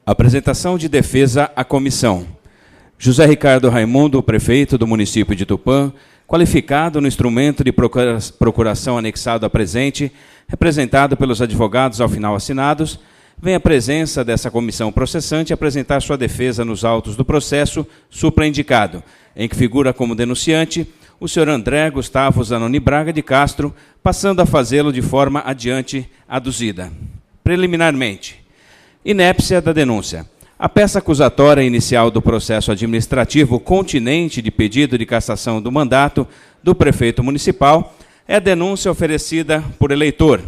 Apresentação de defesa à comissão. José Ricardo Raimundo, prefeito do município de Tupã, qualificado no instrumento de procuração anexado à presente, representado pelos advogados ao final assinados, vem à presença dessa comissão processante apresentar sua defesa nos autos do processo supraindicado, em que figura como denunciante o senhor André Gustavo Zanoni Braga de Castro, passando a fazê-lo de forma adiante aduzida. Preliminarmente, inépcia da denúncia. A peça acusatória inicial do processo administrativo continente de pedido de cassação do mandato do prefeito municipal é a denúncia oferecida por eleitor,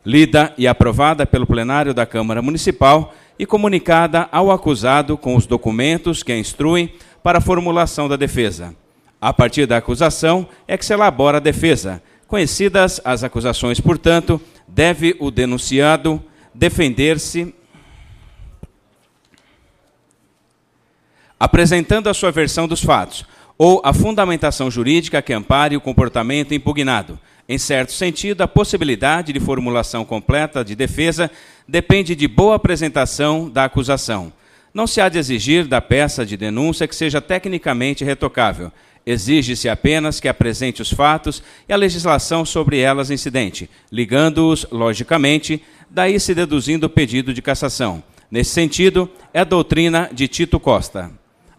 lida e aprovada pelo plenário da Câmara Municipal e comunicada ao acusado com os documentos que a instruem para a formulação da defesa. A partir da acusação é que se elabora a defesa. Conhecidas as acusações, portanto, deve o denunciado defender-se apresentando a sua versão dos fatos, ou a fundamentação jurídica que ampare o comportamento impugnado. Em certo sentido, a possibilidade de formulação completa de defesa depende de boa apresentação da acusação. Não se há de exigir da peça de denúncia que seja tecnicamente retocável. Exige-se apenas que apresente os fatos e a legislação sobre elas incidente, ligando-os, logicamente, daí se deduzindo o pedido de cassação. Nesse sentido, é a doutrina de Tito Costa.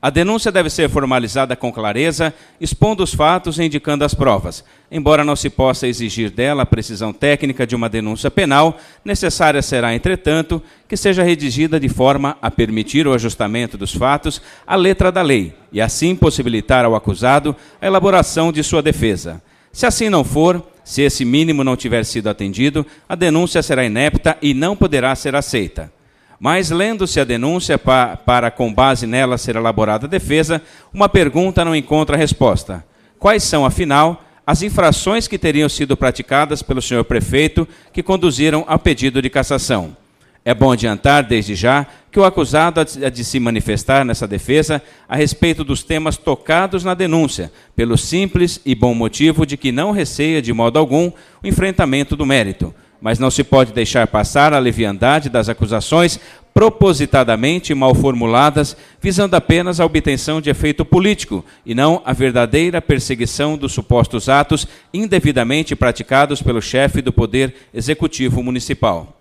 A denúncia deve ser formalizada com clareza, expondo os fatos e indicando as provas. Embora não se possa exigir dela a precisão técnica de uma denúncia penal, necessária será, entretanto, que seja redigida de forma a permitir o ajustamento dos fatos à letra da lei e, assim, possibilitar ao acusado a elaboração de sua defesa. Se assim não for, se esse mínimo não tiver sido atendido, a denúncia será inepta e não poderá ser aceita. Mas, lendo-se a denúncia para, com base nela, ser elaborada a defesa, uma pergunta não encontra resposta. Quais são, afinal, as infrações que teriam sido praticadas pelo senhor prefeito que conduziram ao pedido de cassação? É bom adiantar, desde já, que o acusado há de se manifestar nessa defesa a respeito dos temas tocados na denúncia, pelo simples e bom motivo de que não receia, de modo algum, o enfrentamento do mérito. Mas não se pode deixar passar a leviandade das acusações propositadamente mal formuladas, visando apenas a obtenção de efeito político e não a verdadeira perseguição dos supostos atos indevidamente praticados pelo chefe do Poder Executivo Municipal.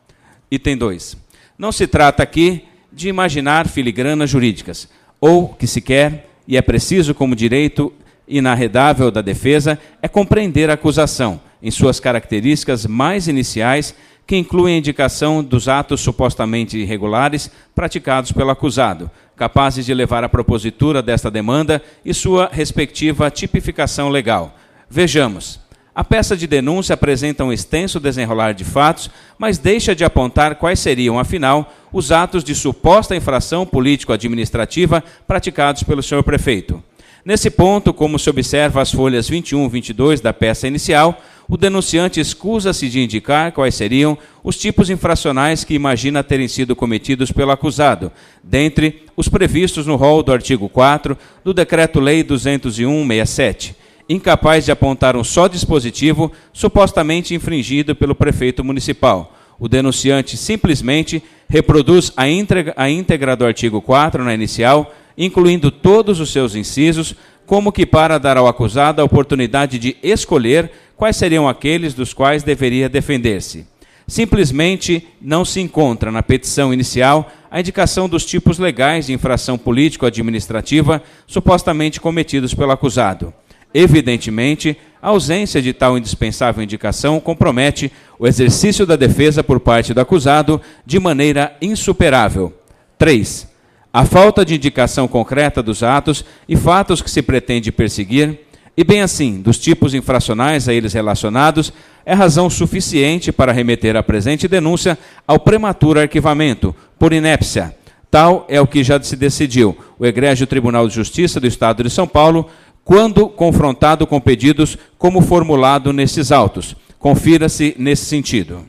Item 2. Não se trata aqui de imaginar filigranas jurídicas, ou que se quer, e é preciso como direito inarredável da defesa, é compreender a acusação, em suas características mais iniciais, que incluem a indicação dos atos supostamente irregulares praticados pelo acusado, capazes de levar à propositura desta demanda e sua respectiva tipificação legal. Vejamos. A peça de denúncia apresenta um extenso desenrolar de fatos, mas deixa de apontar quais seriam, afinal, os atos de suposta infração político-administrativa praticados pelo senhor prefeito. Nesse ponto, como se observa as folhas 21 e 22 da peça inicial, o denunciante escusa-se de indicar quais seriam os tipos infracionais que imagina terem sido cometidos pelo acusado, dentre os previstos no rol do artigo 4 do Decreto-Lei 201/67, incapaz de apontar um só dispositivo supostamente infringido pelo prefeito municipal. O denunciante simplesmente reproduz a íntegra do artigo 4 na inicial, incluindo todos os seus incisos, como que para dar ao acusado a oportunidade de escolher quais seriam aqueles dos quais deveria defender-se. Simplesmente não se encontra na petição inicial a indicação dos tipos legais de infração político-administrativa supostamente cometidos pelo acusado. Evidentemente, a ausência de tal indispensável indicação compromete o exercício da defesa por parte do acusado de maneira insuperável. 3. A falta de indicação concreta dos atos e fatos que se pretende perseguir, e bem assim, dos tipos infracionais a eles relacionados, é razão suficiente para remeter a presente denúncia ao prematuro arquivamento, por inépcia. Tal é o que já se decidiu o Egrégio Tribunal de Justiça do Estado de São Paulo, quando confrontado com pedidos como formulado nesses autos. Confira-se nesse sentido.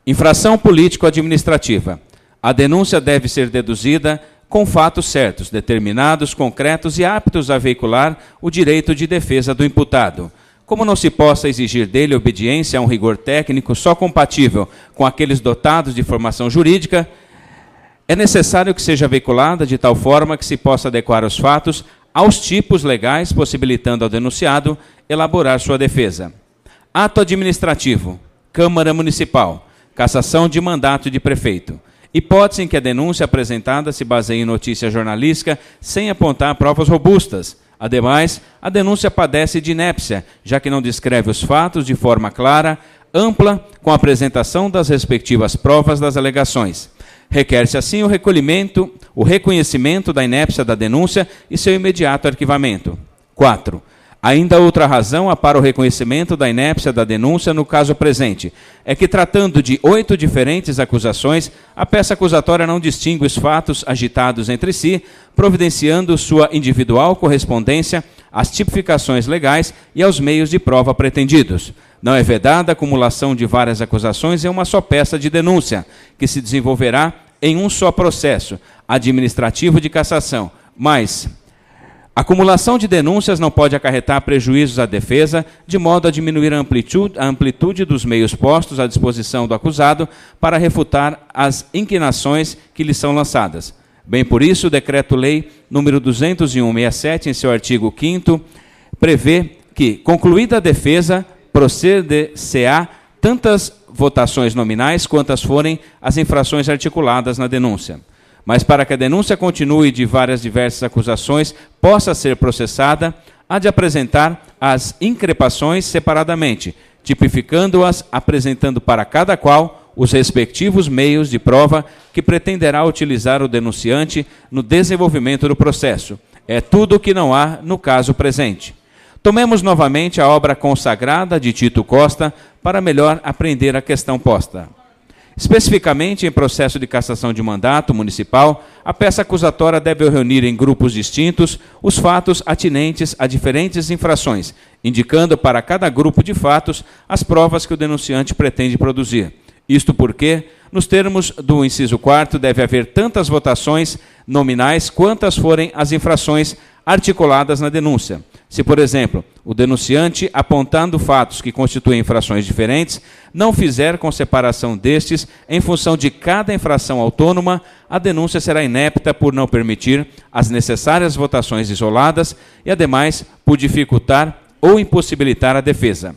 Infração político-administrativa. A denúncia deve ser deduzida com fatos certos, determinados, concretos e aptos a veicular o direito de defesa do imputado. como não se possa exigir dele obediência a um rigor técnico só compatível com aqueles dotados de formação jurídica, é necessário que seja veiculada de tal forma que se possa adequar os fatos aos tipos legais, possibilitando ao denunciado elaborar sua defesa. Ato administrativo, Câmara Municipal, cassação de mandato de prefeito. Hipótese em que a denúncia apresentada se baseia em notícia jornalística sem apontar provas robustas. Ademais, a denúncia padece de inépcia, já que não descreve os fatos de forma clara, ampla, com a apresentação das respectivas provas das alegações. Requer-se, assim, o reconhecimento da inépcia da denúncia e seu imediato arquivamento. 4. Ainda outra razão para o reconhecimento da inépcia da denúncia no caso presente é que, tratando de 8 diferentes acusações, a peça acusatória não distingue os fatos agitados entre si, providenciando sua individual correspondência às tipificações legais e aos meios de prova pretendidos. Não é vedada a acumulação de várias acusações em uma só peça de denúncia, que se desenvolverá em um só processo administrativo de cassação, mas a acumulação de denúncias não pode acarretar prejuízos à defesa, de modo a diminuir a amplitude dos meios postos à disposição do acusado para refutar as inquinações que lhe são lançadas. Bem por isso, o Decreto-Lei nº 201/67, em seu artigo 5º, prevê que, concluída a defesa, proceder-se-á tantas votações nominais quantas forem as infrações articuladas na denúncia. Mas para que a denúncia continue de várias diversas acusações possa ser processada, há de apresentar as increpações separadamente, tipificando-as, apresentando para cada qual os respectivos meios de prova que pretenderá utilizar o denunciante no desenvolvimento do processo. É tudo o que não há no caso presente. Tomemos novamente a obra consagrada de Tito Costa para melhor apreender a questão posta. Especificamente, em processo de cassação de mandato municipal, a peça acusatória deve reunir em grupos distintos os fatos atinentes a diferentes infrações, indicando para cada grupo de fatos as provas que o denunciante pretende produzir. Isto porque, nos termos do inciso 4º, deve haver tantas votações nominais quantas forem as infrações articuladas na denúncia. Se, por exemplo, o denunciante, apontando fatos que constituem infrações diferentes, não fizer com separação destes em função de cada infração autônoma, a denúncia será inepta por não permitir as necessárias votações isoladas e, ademais, por dificultar ou impossibilitar a defesa.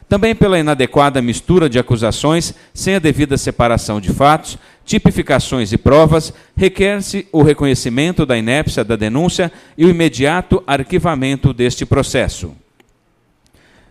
Também pela inadequada mistura de acusações, sem a devida separação de fatos, tipificações e provas, requer-se o reconhecimento da inépcia da denúncia e o imediato arquivamento deste processo.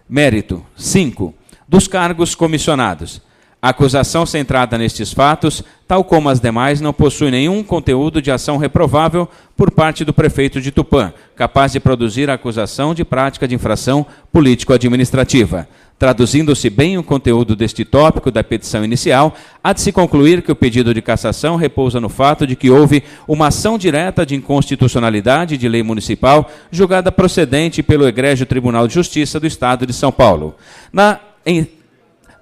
Mérito 5. Dos cargos comissionados. A acusação centrada nestes fatos, tal como as demais, não possui nenhum conteúdo de ação reprovável por parte do prefeito de Tupã, capaz de produzir a acusação de prática de infração político-administrativa. Traduzindo-se bem o conteúdo deste tópico da petição inicial, há de se concluir que o pedido de cassação repousa no fato de que houve uma ação direta de inconstitucionalidade de lei municipal julgada procedente pelo Egrégio Tribunal de Justiça do Estado de São Paulo.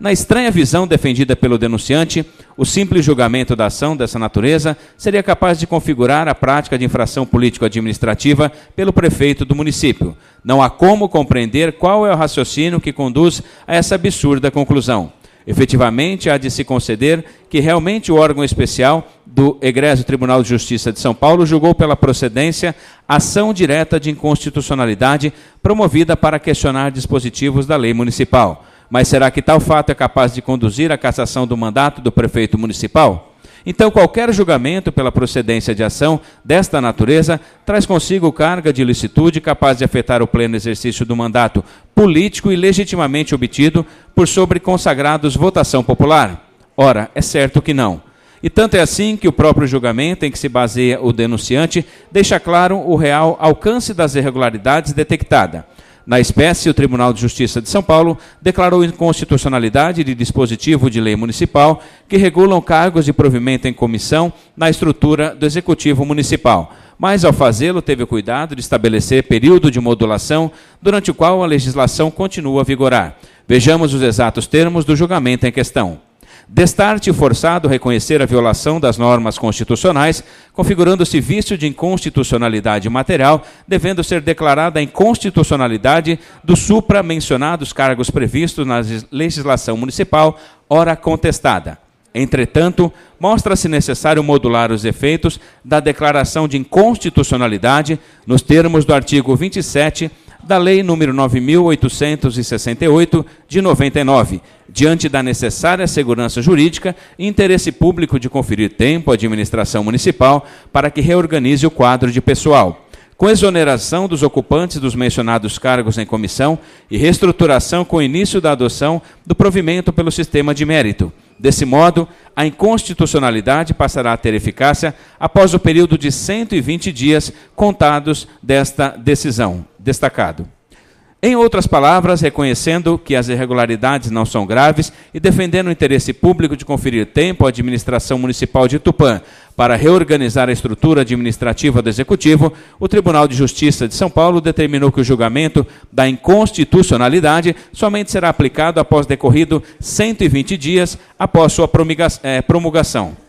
Na estranha visão defendida pelo denunciante, o simples julgamento da ação dessa natureza seria capaz de configurar a prática de infração político-administrativa pelo prefeito do município. Não há como compreender qual é o raciocínio que conduz a essa absurda conclusão. Efetivamente, há de se conceder que realmente o órgão especial do Egrégio Tribunal de Justiça de São Paulo julgou pela procedência ação direta de inconstitucionalidade promovida para questionar dispositivos da lei municipal. Mas será que tal fato é capaz de conduzir à cassação do mandato do prefeito municipal? Então, qualquer julgamento pela procedência de ação desta natureza traz consigo carga de ilicitude capaz de afetar o pleno exercício do mandato político e legitimamente obtido por sobre consagrados votação popular? Ora, é certo que não. E tanto é assim que o próprio julgamento em que se baseia o denunciante deixa claro o real alcance das irregularidades detectadas. Na espécie, o Tribunal de Justiça de São Paulo declarou inconstitucionalidade de dispositivo de lei municipal que regulam cargos de provimento em comissão na estrutura do Executivo Municipal. Mas, ao fazê-lo, teve o cuidado de estabelecer período de modulação durante o qual a legislação continua a vigorar. Vejamos os exatos termos do julgamento em questão. Destarte forçado reconhecer a violação das normas constitucionais, configurando-se vício de inconstitucionalidade material, devendo ser declarada a inconstitucionalidade dos supra-mencionados cargos previstos na legislação municipal, ora contestada. Entretanto, mostra-se necessário modular os efeitos da declaração de inconstitucionalidade nos termos do artigo 27 da Lei nº 9.868, de 99, diante da necessária segurança jurídica e interesse público de conferir tempo à administração municipal para que reorganize o quadro de pessoal, com exoneração dos ocupantes dos mencionados cargos em comissão e reestruturação com o início da adoção do provimento pelo sistema de mérito. Desse modo, a inconstitucionalidade passará a ter eficácia após o período de 120 dias contados desta decisão. Destacado. Em outras palavras, reconhecendo que as irregularidades não são graves e defendendo o interesse público de conferir tempo à administração municipal de Tupã para reorganizar a estrutura administrativa do Executivo, o Tribunal de Justiça de São Paulo determinou que o julgamento da inconstitucionalidade somente será aplicado após decorrido 120 dias após sua promulgação.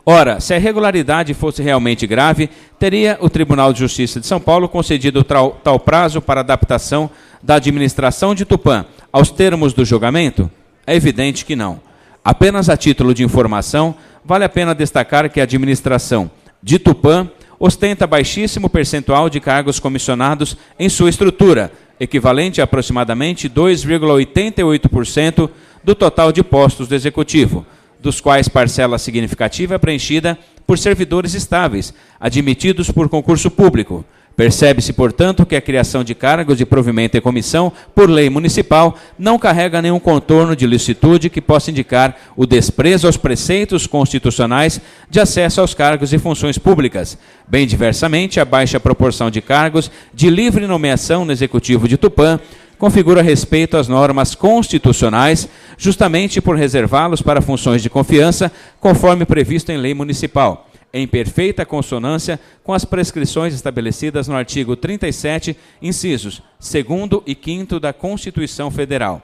Ora, se a irregularidade fosse realmente grave, teria o Tribunal de Justiça de São Paulo concedido tal prazo para adaptação da administração de Tupã aos termos do julgamento? É evidente que não. Apenas a título de informação, vale a pena destacar que a administração de Tupã ostenta baixíssimo percentual de cargos comissionados em sua estrutura, equivalente a aproximadamente 2,88% do total de postos do Executivo, dos quais parcela significativa é preenchida por servidores estáveis, admitidos por concurso público. Percebe-se, portanto, que a criação de cargos de provimento e comissão, por lei municipal, não carrega nenhum contorno de licitude que possa indicar o desprezo aos preceitos constitucionais de acesso aos cargos e funções públicas. Bem diversamente, a baixa proporção de cargos de livre nomeação no Executivo de Tupã configura respeito às normas constitucionais, justamente por reservá-los para funções de confiança, conforme previsto em lei municipal, em perfeita consonância com as prescrições estabelecidas no artigo 37, incisos 2º e 5º da Constituição Federal.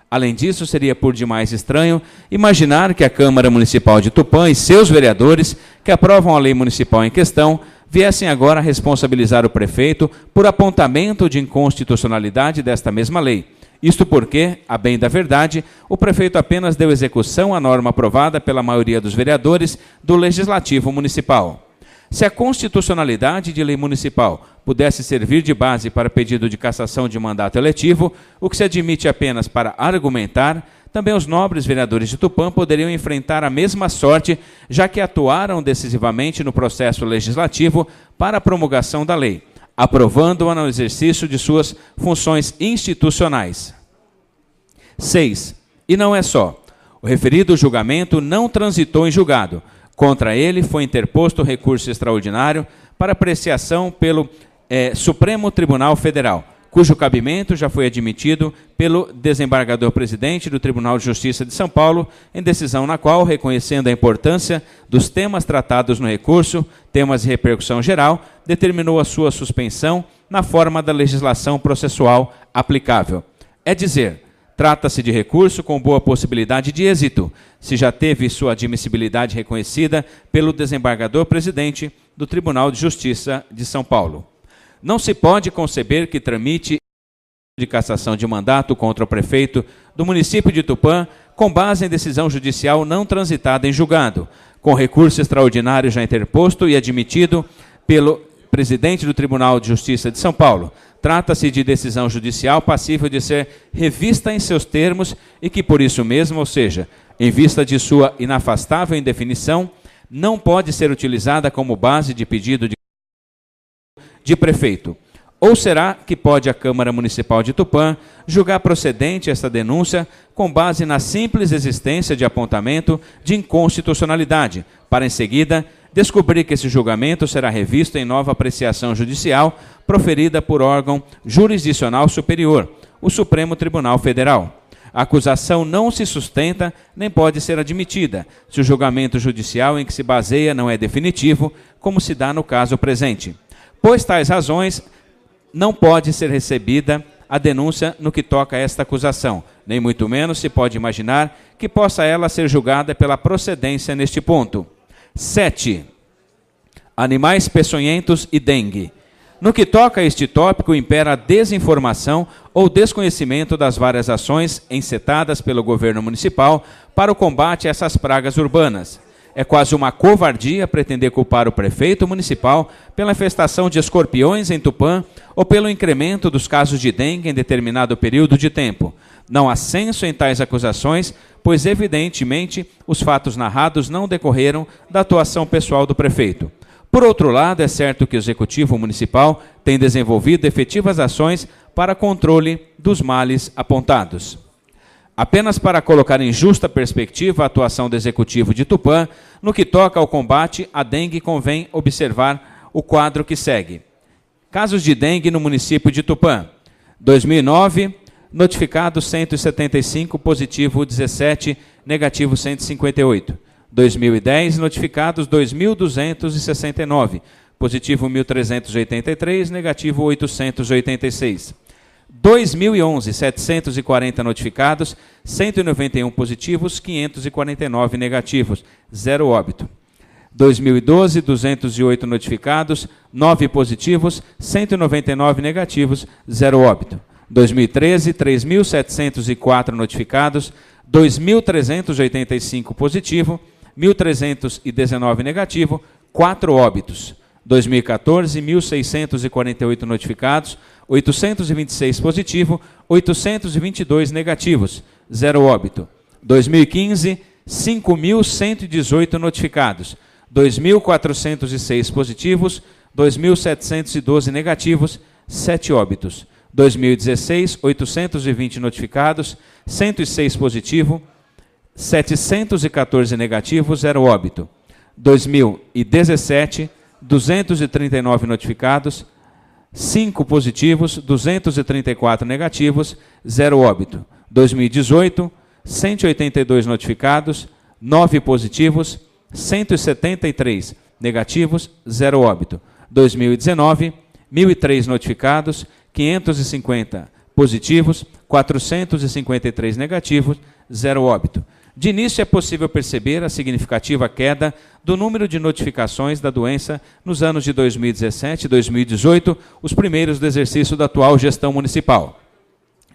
Além disso, seria por demais estranho imaginar que a Câmara Municipal de Tupã e seus vereadores, que aprovam a lei municipal em questão, viessem agora responsabilizar o prefeito por apontamento de inconstitucionalidade desta mesma lei. Isto porque, a bem da verdade, o prefeito apenas deu execução à norma aprovada pela maioria dos vereadores do Legislativo Municipal. Se a constitucionalidade de lei municipal pudesse servir de base para pedido de cassação de mandato eletivo, o que se admite apenas para argumentar, também os nobres vereadores de Tupã poderiam enfrentar a mesma sorte, já que atuaram decisivamente no processo legislativo para a promulgação da lei, aprovando-a no exercício de suas funções institucionais. 6. E não é só. O referido julgamento não transitou em julgado. Contra ele foi interposto recurso extraordinário para apreciação pelo Supremo Tribunal Federal, cujo cabimento já foi admitido pelo desembargador-presidente do Tribunal de Justiça de São Paulo, em decisão na qual, reconhecendo a importância dos temas tratados no recurso, temas de repercussão geral, determinou a sua suspensão na forma da legislação processual aplicável. É dizer, trata-se de recurso com boa possibilidade de êxito, se já teve sua admissibilidade reconhecida pelo desembargador-presidente do Tribunal de Justiça de São Paulo. Não se pode conceber que tramite de cassação de mandato contra o prefeito do município de Tupã com base em decisão judicial não transitada em julgado, com recurso extraordinário já interposto e admitido pelo presidente do Tribunal de Justiça de São Paulo. Trata-se de decisão judicial passível de ser revista em seus termos e que, por isso mesmo, ou seja, em vista de sua inafastável indefinição, não pode ser utilizada como base de pedido de prefeito. Ou será que pode a Câmara Municipal de Tupã julgar procedente esta denúncia com base na simples existência de apontamento de inconstitucionalidade, para em seguida descobrir que esse julgamento será revisto em nova apreciação judicial proferida por órgão jurisdicional superior, o Supremo Tribunal Federal? A acusação não se sustenta nem pode ser admitida, se o julgamento judicial em que se baseia não é definitivo, como se dá no caso presente. Pois tais razões não pode ser recebida a denúncia no que toca a esta acusação. Nem muito menos se pode imaginar que possa ela ser julgada pela procedência neste ponto. 7. Animais peçonhentos e dengue. No que toca a este tópico, impera a desinformação ou desconhecimento das várias ações encetadas pelo governo municipal para o combate a essas pragas urbanas. É quase uma covardia pretender culpar o prefeito municipal pela infestação de escorpiões em Tupã ou pelo incremento dos casos de dengue em determinado período de tempo. Não há senso em tais acusações, pois evidentemente os fatos narrados não decorreram da atuação pessoal do prefeito. Por outro lado, é certo que o Executivo Municipal tem desenvolvido efetivas ações para controle dos males apontados. Apenas para colocar em justa perspectiva a atuação do Executivo de Tupã, no que toca ao combate à dengue, convém observar o quadro que segue. Casos de dengue no município de Tupã. 2009, notificados 175, positivo 17, negativo 158. 2010, notificados 2.269, positivo 1.383, negativo 886. 2011, 740 notificados, 191 positivos, 549 negativos, 0 óbito. 2012, 208 notificados, 9 positivos, 199 negativos, 0 óbito. 2013, 3.704 notificados, 2.385 positivo, 1.319 negativo, 4 óbitos. 2014, 1.648 notificados, 826 positivo, 822 negativos, 0 óbito. 2015, 5.118 notificados, 2.406 positivos, 2.712 negativos, 7 óbitos. 2016, 820 notificados, 106 positivo, 714 negativos, 0 óbito. 2017, 239 notificados, 5 positivos, 234 negativos, 0 óbito. 2018, 182 notificados, 9 positivos, 173 negativos, 0 óbito. 2019, 1.003 notificados, 550 positivos, 453 negativos, 0 óbito. De início é possível perceber a significativa queda do número de notificações da doença nos anos de 2017 e 2018, os primeiros do exercício da atual gestão municipal.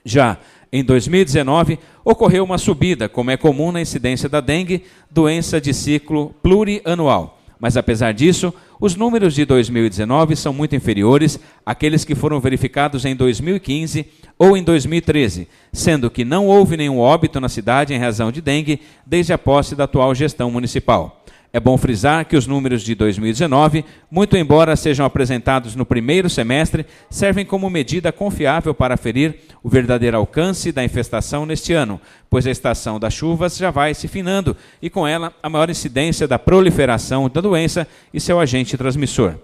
Já em 2019, ocorreu uma subida, como é comum na incidência da dengue, doença de ciclo plurianual. Mas, apesar disso, os números de 2019 são muito inferiores àqueles que foram verificados em 2015 ou em 2013, sendo que não houve nenhum óbito na cidade em razão de dengue desde a posse da atual gestão municipal. É bom frisar que os números de 2019, muito embora sejam apresentados no primeiro semestre, servem como medida confiável para aferir o verdadeiro alcance da infestação neste ano, pois a estação das chuvas já vai se finando e, com ela, a maior incidência da proliferação da doença e seu agente transmissor.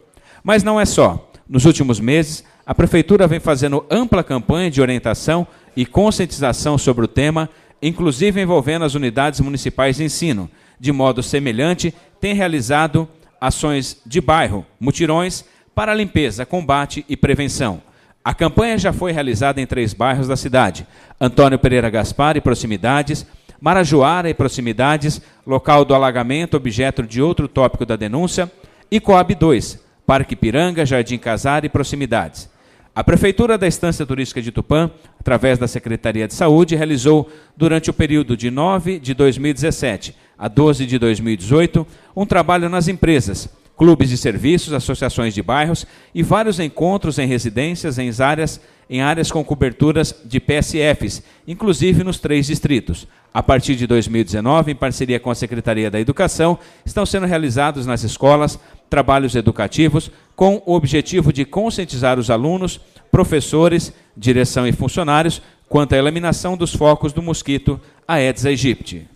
Mas não é só. Nos últimos meses, a Prefeitura vem fazendo ampla campanha de orientação e conscientização sobre o tema, inclusive envolvendo as unidades municipais de ensino. De modo semelhante, tem realizado ações de bairro, mutirões, para limpeza, combate e prevenção. A campanha já foi realizada em 3 bairros da cidade: Antônio Pereira Gaspar e proximidades, Marajoara e proximidades, local do alagamento, objeto de outro tópico da denúncia, e Coab 2, Parque Piranga, Jardim Casar e proximidades. A Prefeitura da Estância Turística de Tupã, através da Secretaria de Saúde, realizou, durante o período de 9 de 2017 a 12 de 2018, um trabalho nas empresas, clubes de serviços, associações de bairros e vários encontros em residências em áreas com coberturas de PSFs, inclusive nos 3 distritos. A partir de 2019, em parceria com a Secretaria da Educação, estão sendo realizados nas escolas trabalhos educativos com o objetivo de conscientizar os alunos, professores, direção e funcionários quanto à eliminação dos focos do mosquito Aedes aegypti.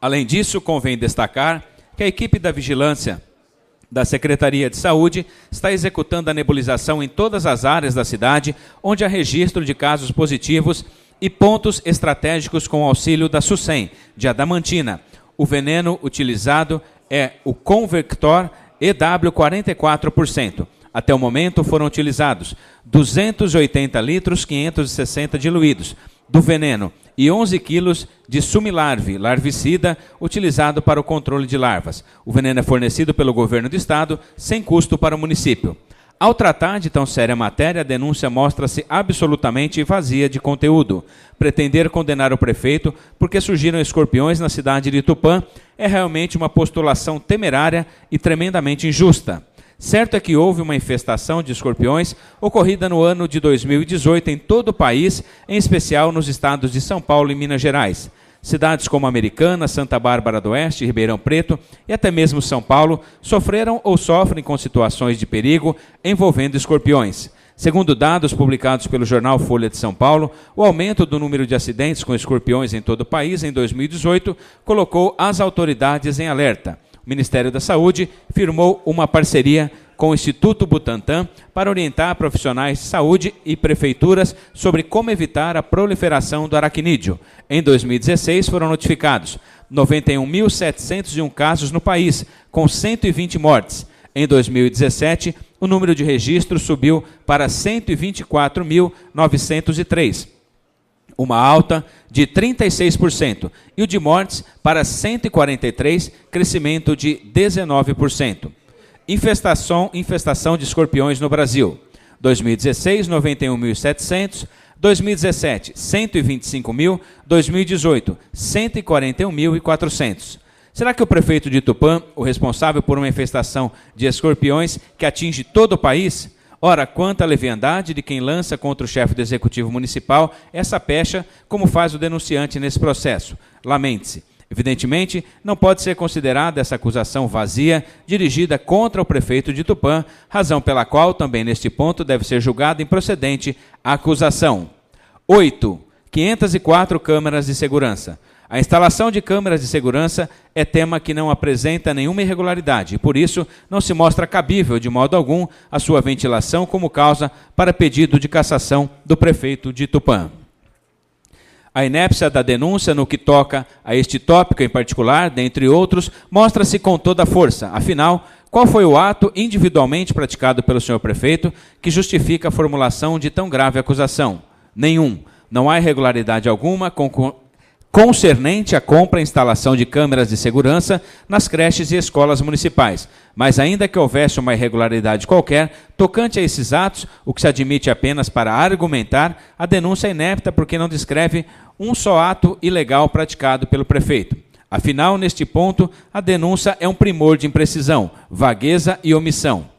Além disso, convém destacar que a equipe da vigilância da Secretaria de Saúde está executando a nebulização em todas as áreas da cidade onde há registro de casos positivos e pontos estratégicos com auxílio da SUSEM, de Adamantina. O veneno utilizado é o Convector EW 44%. Até o momento foram utilizados 280 litros 560 diluídos do veneno e 11 quilos de sumilarve, larvicida, utilizado para o controle de larvas. O veneno é fornecido pelo governo do estado, sem custo para o município. Ao tratar de tão séria matéria, a denúncia mostra-se absolutamente vazia de conteúdo. Pretender condenar o prefeito porque surgiram escorpiões na cidade de Tupã é realmente uma postulação temerária e tremendamente injusta. Certo é que houve uma infestação de escorpiões ocorrida no ano de 2018 em todo o país, em especial nos estados de São Paulo e Minas Gerais. Cidades como Americana, Santa Bárbara do Oeste, Ribeirão Preto e até mesmo São Paulo sofreram ou sofrem com situações de perigo envolvendo escorpiões. Segundo dados publicados pelo jornal Folha de São Paulo, o aumento do número de acidentes com escorpiões em todo o país em 2018 colocou as autoridades em alerta. O Ministério da Saúde firmou uma parceria com o Instituto Butantan para orientar profissionais de saúde e prefeituras sobre como evitar a proliferação do aracnídeo. Em 2016 foram notificados 91.701 casos no país, com 120 mortes. Em 2017, o número de registros subiu para 124.903. Uma alta de 36%, e o de mortes para 143, crescimento de 19%. Infestação de escorpiões no Brasil. 2016, 91.700, 2017, 125.000, 2018, 141.400. Será que o prefeito de Tupã, o responsável por uma infestação de escorpiões que atinge todo o país? Ora, quanta leviandade de quem lança contra o chefe do Executivo Municipal essa pecha, como faz o denunciante nesse processo. Lamente-se. Evidentemente, não pode ser considerada essa acusação vazia, dirigida contra o prefeito de Tupã, razão pela qual, também neste ponto, deve ser julgada improcedente a acusação. 8. 504 câmeras de segurança. A instalação de câmeras de segurança é tema que não apresenta nenhuma irregularidade e, por isso, não se mostra cabível, de modo algum, a sua ventilação como causa para pedido de cassação do prefeito de Tupã. A inépcia da denúncia no que toca a este tópico em particular, dentre outros, mostra-se com toda a força. Afinal, qual foi o ato individualmente praticado pelo senhor prefeito que justifica a formulação de tão grave acusação? Nenhum. Não há irregularidade alguma concernente à compra e instalação de câmeras de segurança nas creches e escolas municipais. Mas ainda que houvesse uma irregularidade qualquer, tocante a esses atos, o que se admite apenas para argumentar, a denúncia é inepta porque não descreve um só ato ilegal praticado pelo prefeito. Afinal, neste ponto, a denúncia é um primor de imprecisão, vagueza e omissão.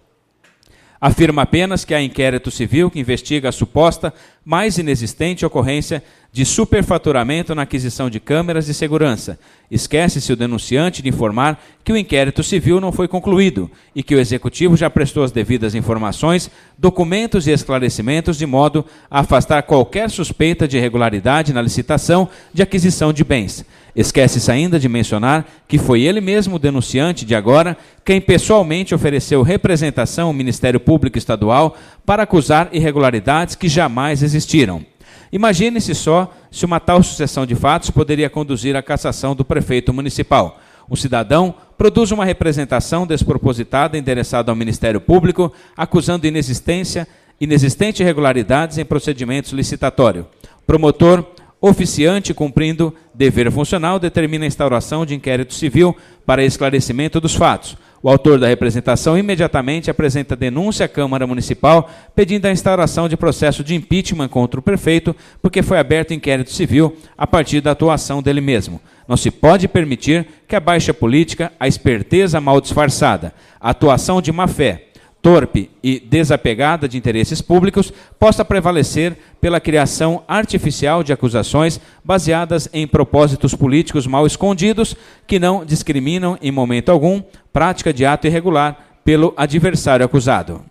Afirma apenas que há inquérito civil que investiga a suposta, mais inexistente ocorrência de superfaturamento na aquisição de câmeras de segurança. Esquece-se o denunciante de informar que o inquérito civil não foi concluído e que o Executivo já prestou as devidas informações, documentos e esclarecimentos de modo a afastar qualquer suspeita de irregularidade na licitação de aquisição de bens. Esquece-se ainda de mencionar que foi ele mesmo, o denunciante de agora, quem pessoalmente ofereceu representação ao Ministério Público Estadual para acusar irregularidades que jamais existiram. Imagine-se só se uma tal sucessão de fatos poderia conduzir à cassação do prefeito municipal. O cidadão produz uma representação despropositada endereçada ao Ministério Público, acusando inexistente irregularidades em procedimentos licitatórios. Promotor oficiante cumprindo dever funcional determina a instauração de inquérito civil para esclarecimento dos fatos. O autor da representação imediatamente apresenta denúncia à Câmara Municipal pedindo a instauração de processo de impeachment contra o prefeito porque foi aberto inquérito civil a partir da atuação dele mesmo. Não se pode permitir que a baixa política, a esperteza mal disfarçada, a atuação de má-fé, torpe e desapegada de interesses públicos, possa prevalecer pela criação artificial de acusações baseadas em propósitos políticos mal escondidos que não discriminam, em momento algum, prática de ato irregular pelo adversário acusado.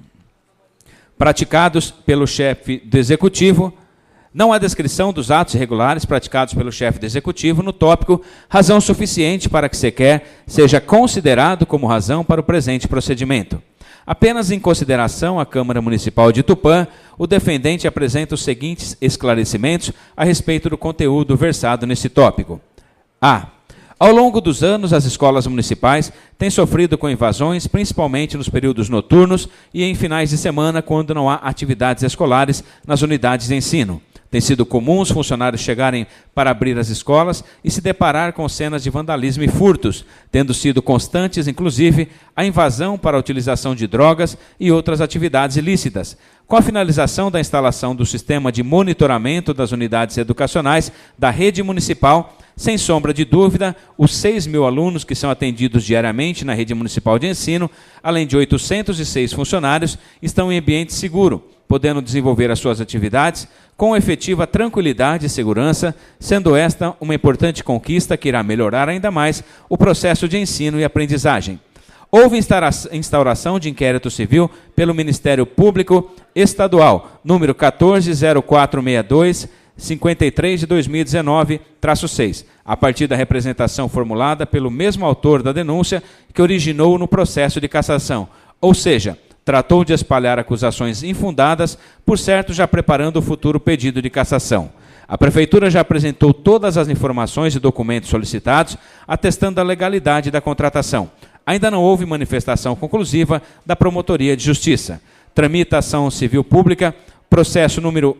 Praticados pelo chefe do Executivo, não há descrição dos atos irregulares praticados pelo chefe do Executivo no tópico, razão suficiente para que sequer seja considerado como razão para o presente procedimento. Apenas em consideração à Câmara Municipal de Tupã, o defendente apresenta os seguintes esclarecimentos a respeito do conteúdo versado nesse tópico. A. Ao longo dos anos, as escolas municipais têm sofrido com invasões, principalmente nos períodos noturnos e em finais de semana, quando não há atividades escolares nas unidades de ensino. Tem sido comum os funcionários chegarem para abrir as escolas e se deparar com cenas de vandalismo e furtos, tendo sido constantes, inclusive, a invasão para a utilização de drogas e outras atividades ilícitas. Com a finalização da instalação do sistema de monitoramento das unidades educacionais da rede municipal, sem sombra de dúvida, os 6.000 alunos que são atendidos diariamente na rede municipal de ensino, além de 806 funcionários, estão em ambiente seguro, podendo desenvolver as suas atividades com efetiva tranquilidade e segurança, sendo esta uma importante conquista que irá melhorar ainda mais o processo de ensino e aprendizagem. Houve instauração de inquérito civil pelo Ministério Público Estadual, número 140462, 53 de 2019-6, a partir da representação formulada pelo mesmo autor da denúncia que originou no processo de cassação, ou seja, tratou de espalhar acusações infundadas, por certo já preparando o futuro pedido de cassação. A Prefeitura já apresentou todas as informações e documentos solicitados, atestando a legalidade da contratação. Ainda não houve manifestação conclusiva da Promotoria de Justiça. Tramita ação civil pública, processo número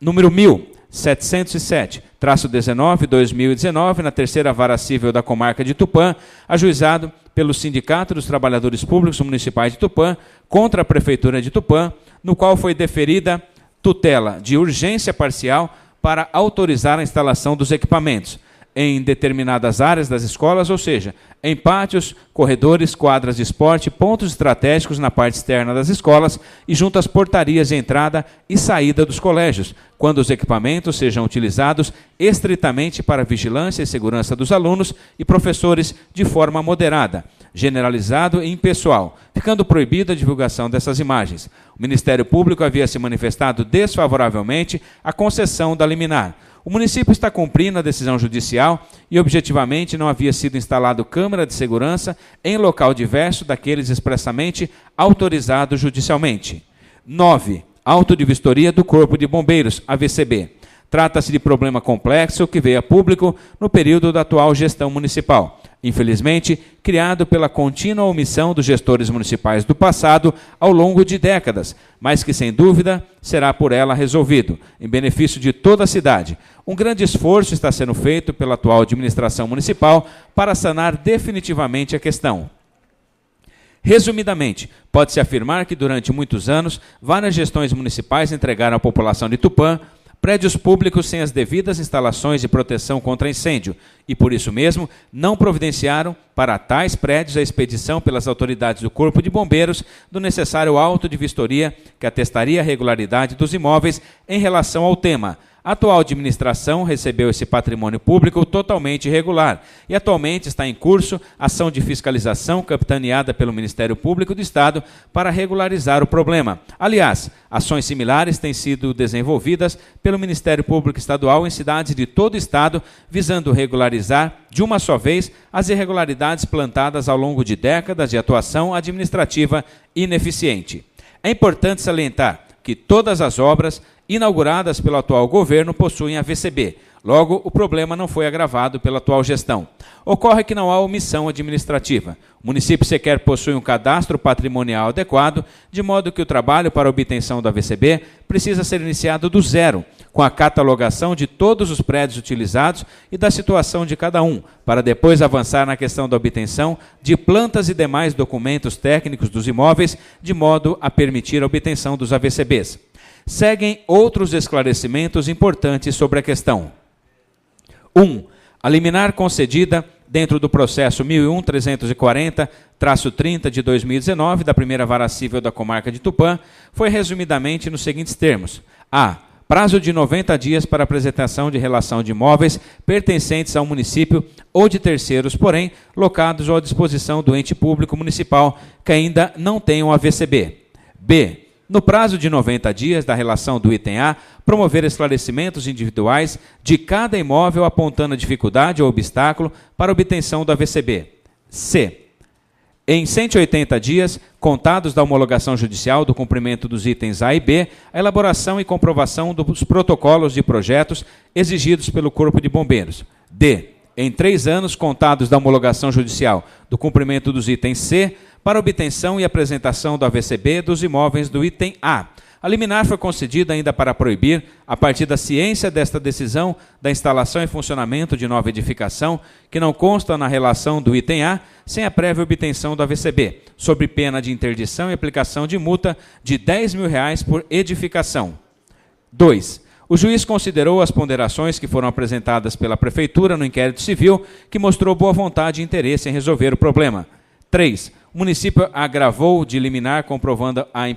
1707-19/2019, na terceira vara cível da comarca de Tupã, ajuizado pelo Sindicato dos Trabalhadores Públicos Municipais de Tupã, contra a Prefeitura de Tupã, no qual foi deferida tutela de urgência parcial para autorizar a instalação dos equipamentos em determinadas áreas das escolas, ou seja, em pátios, corredores, quadras de esporte, pontos estratégicos na parte externa das escolas e junto às portarias de entrada e saída dos colégios, quando os equipamentos sejam utilizados estritamente para vigilância e segurança dos alunos e professores de forma moderada, generalizado e impessoal, ficando proibida a divulgação dessas imagens. O Ministério Público havia se manifestado desfavoravelmente à concessão da liminar. O município está cumprindo a decisão judicial e, objetivamente, não havia sido instalado câmera de segurança em local diverso daqueles expressamente autorizados judicialmente. 9. Auto de vistoria do Corpo de Bombeiros, AVCB. Trata-se de problema complexo que veio a público no período da atual gestão municipal. Infelizmente, criado pela contínua omissão dos gestores municipais do passado ao longo de décadas, mas que, sem dúvida, será por ela resolvido, em benefício de toda a cidade. Um grande esforço está sendo feito pela atual administração municipal para sanar definitivamente a questão. Resumidamente, pode-se afirmar que, durante muitos anos, várias gestões municipais entregaram à população de Tupã prédios públicos sem as devidas instalações de proteção contra incêndio e, por isso mesmo, não providenciaram para tais prédios a expedição pelas autoridades do Corpo de Bombeiros do necessário auto de vistoria que atestaria a regularidade dos imóveis em relação ao tema. A atual administração recebeu esse patrimônio público totalmente irregular e atualmente está em curso ação de fiscalização capitaneada pelo Ministério Público do Estado para regularizar o problema. Aliás, ações similares têm sido desenvolvidas pelo Ministério Público Estadual em cidades de todo o Estado, visando regularizar de uma só vez as irregularidades plantadas ao longo de décadas de atuação administrativa ineficiente. É importante salientar que todas as obras inauguradas pelo atual governo possuem a VCB. Logo, o problema não foi agravado pela atual gestão. Ocorre que não há omissão administrativa. O município sequer possui um cadastro patrimonial adequado, de modo que o trabalho para a obtenção da VCB precisa ser iniciado do zero, com a catalogação de todos os prédios utilizados e da situação de cada um, para depois avançar na questão da obtenção de plantas e demais documentos técnicos dos imóveis, de modo a permitir a obtenção dos AVCBs. Seguem outros esclarecimentos importantes sobre a questão. 1. A liminar concedida dentro do processo 1001-340-30 de 2019, da primeira vara cível da comarca de Tupã, foi resumidamente nos seguintes termos. A. Prazo de 90 dias para apresentação de relação de imóveis pertencentes ao município ou de terceiros, porém, locados à disposição do ente público municipal que ainda não tenham a VCB. B. No prazo de 90 dias da relação do item A, promover esclarecimentos individuais de cada imóvel apontando a dificuldade ou obstáculo para a obtenção da VCB. C. Em 180 dias, contados da homologação judicial do cumprimento dos itens A e B, a elaboração e comprovação dos protocolos de projetos exigidos pelo Corpo de Bombeiros. D. em 3 anos contados da homologação judicial do cumprimento dos itens C, para obtenção e apresentação do AVCB dos imóveis do item A. A liminar foi concedida ainda para proibir, a partir da ciência desta decisão, da instalação e funcionamento de nova edificação, que não consta na relação do item A, sem a prévia obtenção do AVCB, sob pena de interdição e aplicação de multa de R$ 10.000 por edificação. 2. O juiz considerou as ponderações que foram apresentadas pela Prefeitura no inquérito civil, que mostrou boa vontade e interesse em resolver o problema. 3. O município agravou da liminar comprovando a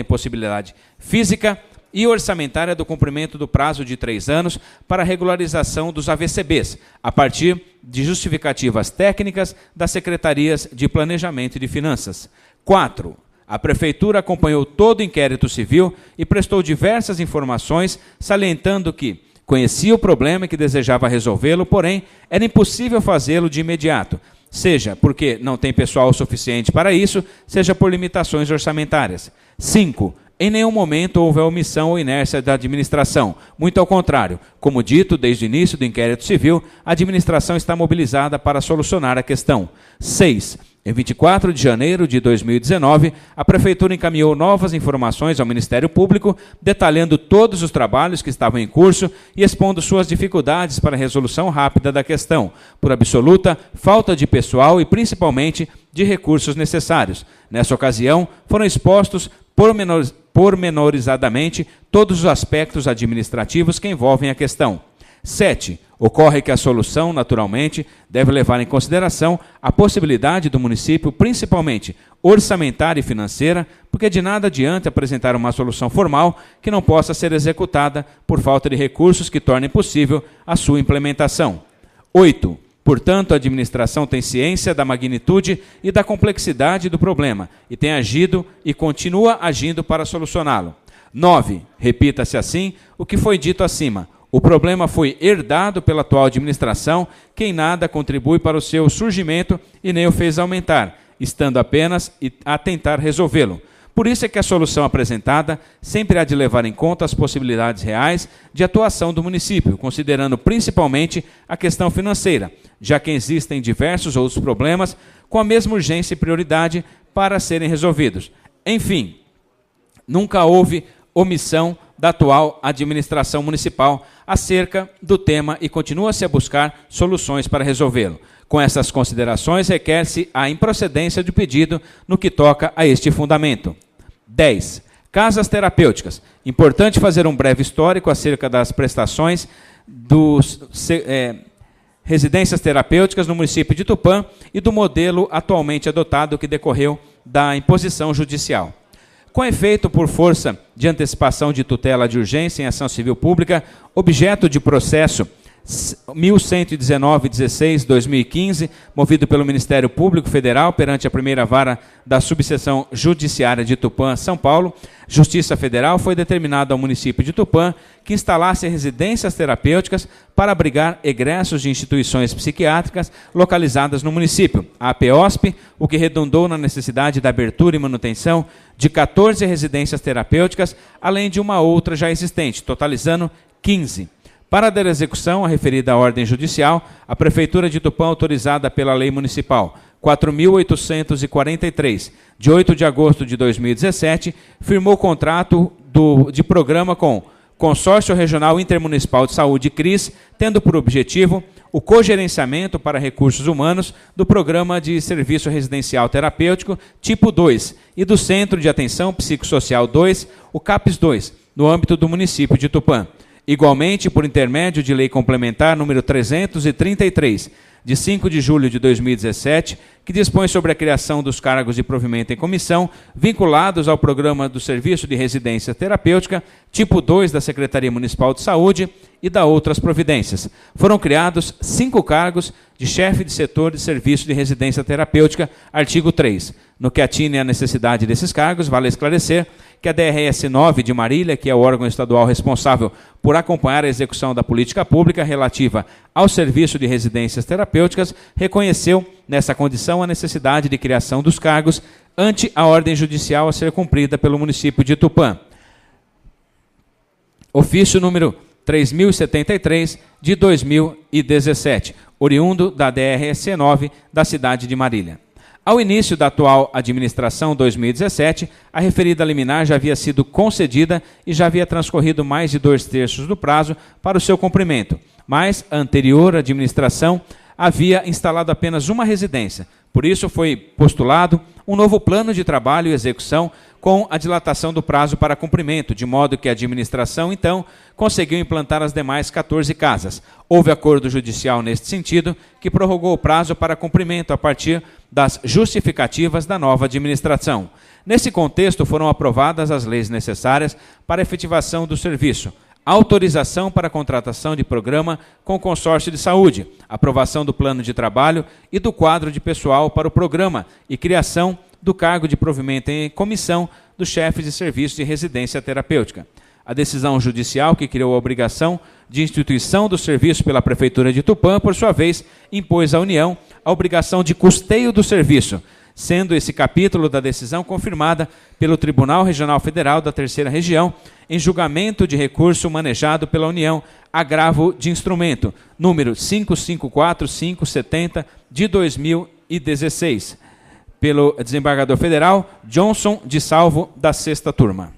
impossibilidade física e orçamentária do cumprimento do prazo de 3 anos para a regularização dos AVCBs, a partir de justificativas técnicas das Secretarias de Planejamento e de Finanças. 4. A Prefeitura acompanhou todo o inquérito civil e prestou diversas informações, salientando que conhecia o problema e que desejava resolvê-lo, porém, era impossível fazê-lo de imediato, seja porque não tem pessoal suficiente para isso, seja por limitações orçamentárias. 5. Em nenhum momento houve a omissão ou inércia da administração. Muito ao contrário, como dito desde o início do inquérito civil, a administração está mobilizada para solucionar a questão. 6. Em 24 de janeiro de 2019, a Prefeitura encaminhou novas informações ao Ministério Público, detalhando todos os trabalhos que estavam em curso e expondo suas dificuldades para a resolução rápida da questão, por absoluta falta de pessoal e, principalmente, de recursos necessários. Nessa ocasião, foram expostos pormenorizadamente todos os aspectos administrativos que envolvem a questão. 7. Ocorre que a solução, naturalmente, deve levar em consideração a possibilidade do município, principalmente orçamentária e financeira, porque de nada adianta apresentar uma solução formal que não possa ser executada por falta de recursos que tornem possível a sua implementação. 8. Portanto, a administração tem ciência da magnitude e da complexidade do problema e tem agido e continua agindo para solucioná-lo. 9. Repita-se assim o que foi dito acima. O problema foi herdado pela atual administração, que em nada contribui para o seu surgimento e nem o fez aumentar, estando apenas a tentar resolvê-lo. Por isso é que a solução apresentada sempre há de levar em conta as possibilidades reais de atuação do município, considerando principalmente a questão financeira, já que existem diversos outros problemas com a mesma urgência e prioridade para serem resolvidos. Enfim, nunca houve omissão da atual administração municipal acerca do tema e continua-se a buscar soluções para resolvê-lo. Com essas considerações, requer-se a improcedência do pedido no que toca a este fundamento. 10. Casas terapêuticas. Importante fazer um breve histórico acerca das prestações dos residências terapêuticas no município de Tupã e do modelo atualmente adotado que decorreu da imposição judicial. Com efeito, por força de antecipação de tutela de urgência em ação civil pública, objeto de processo 1119-16-2015, movido pelo Ministério Público Federal perante a primeira vara da Subseção Judiciária de Tupã, São Paulo, Justiça Federal foi determinado ao município de Tupã que instalasse residências terapêuticas para abrigar egressos de instituições psiquiátricas localizadas no município, a APOSP, o que redundou na necessidade da abertura e manutenção de 14 residências terapêuticas, além de uma outra já existente, totalizando 15. Para dar execução à referida ordem judicial, a Prefeitura de Tupã, autorizada pela Lei Municipal 4.843, de 8 de agosto de 2017, firmou contrato de programa com Consórcio Regional Intermunicipal de Saúde, CRIS, tendo por objetivo o cogerenciamento para recursos humanos do Programa de Serviço Residencial Terapêutico tipo 2 e do Centro de Atenção Psicossocial 2, o CAPS 2, no âmbito do município de Tupã. Igualmente, por intermédio de Lei Complementar número 333, de 5 de julho de 2017, que dispõe sobre a criação dos cargos de provimento em comissão, vinculados ao Programa do Serviço de Residência Terapêutica, tipo 2 da Secretaria Municipal de Saúde e da outras providências. Foram criados 5 cargos de chefe de setor de serviço de residência terapêutica, artigo 3. No que atine à necessidade desses cargos, vale esclarecer que a DRS 9 de Marília, que é o órgão estadual responsável por acompanhar a execução da política pública relativa ao serviço de residências terapêuticas, reconheceu, nessa condição, a necessidade de criação dos cargos ante a ordem judicial a ser cumprida pelo município de Tupã. Ofício número 3073 de 2017, oriundo da DRSC 9 da cidade de Marília. Ao início da atual administração 2017, a referida liminar já havia sido concedida e já havia transcorrido mais de 2/3 do prazo para o seu cumprimento, mas a anterior administração havia instalado apenas uma residência. Por isso foi postulado um novo plano de trabalho e execução com a dilatação do prazo para cumprimento, de modo que a administração, então, conseguiu implantar as demais 14 casas. Houve acordo judicial neste sentido, que prorrogou o prazo para cumprimento a partir das justificativas da nova administração. Nesse contexto, foram aprovadas as leis necessárias para a efetivação do serviço: autorização para a contratação de programa com o consórcio de saúde, aprovação do plano de trabalho e do quadro de pessoal para o programa e criação do cargo de provimento em comissão do chefe de serviço de residência terapêutica. A decisão judicial que criou a obrigação de instituição do serviço pela Prefeitura de Tupã, por sua vez, impôs à União a obrigação de custeio do serviço, sendo esse capítulo da decisão confirmada pelo Tribunal Regional Federal da Terceira Região em julgamento de recurso manejado pela União, agravo de instrumento, número 554570 de 2016, pelo desembargador federal Johnson de Salvo, da 6ª Turma.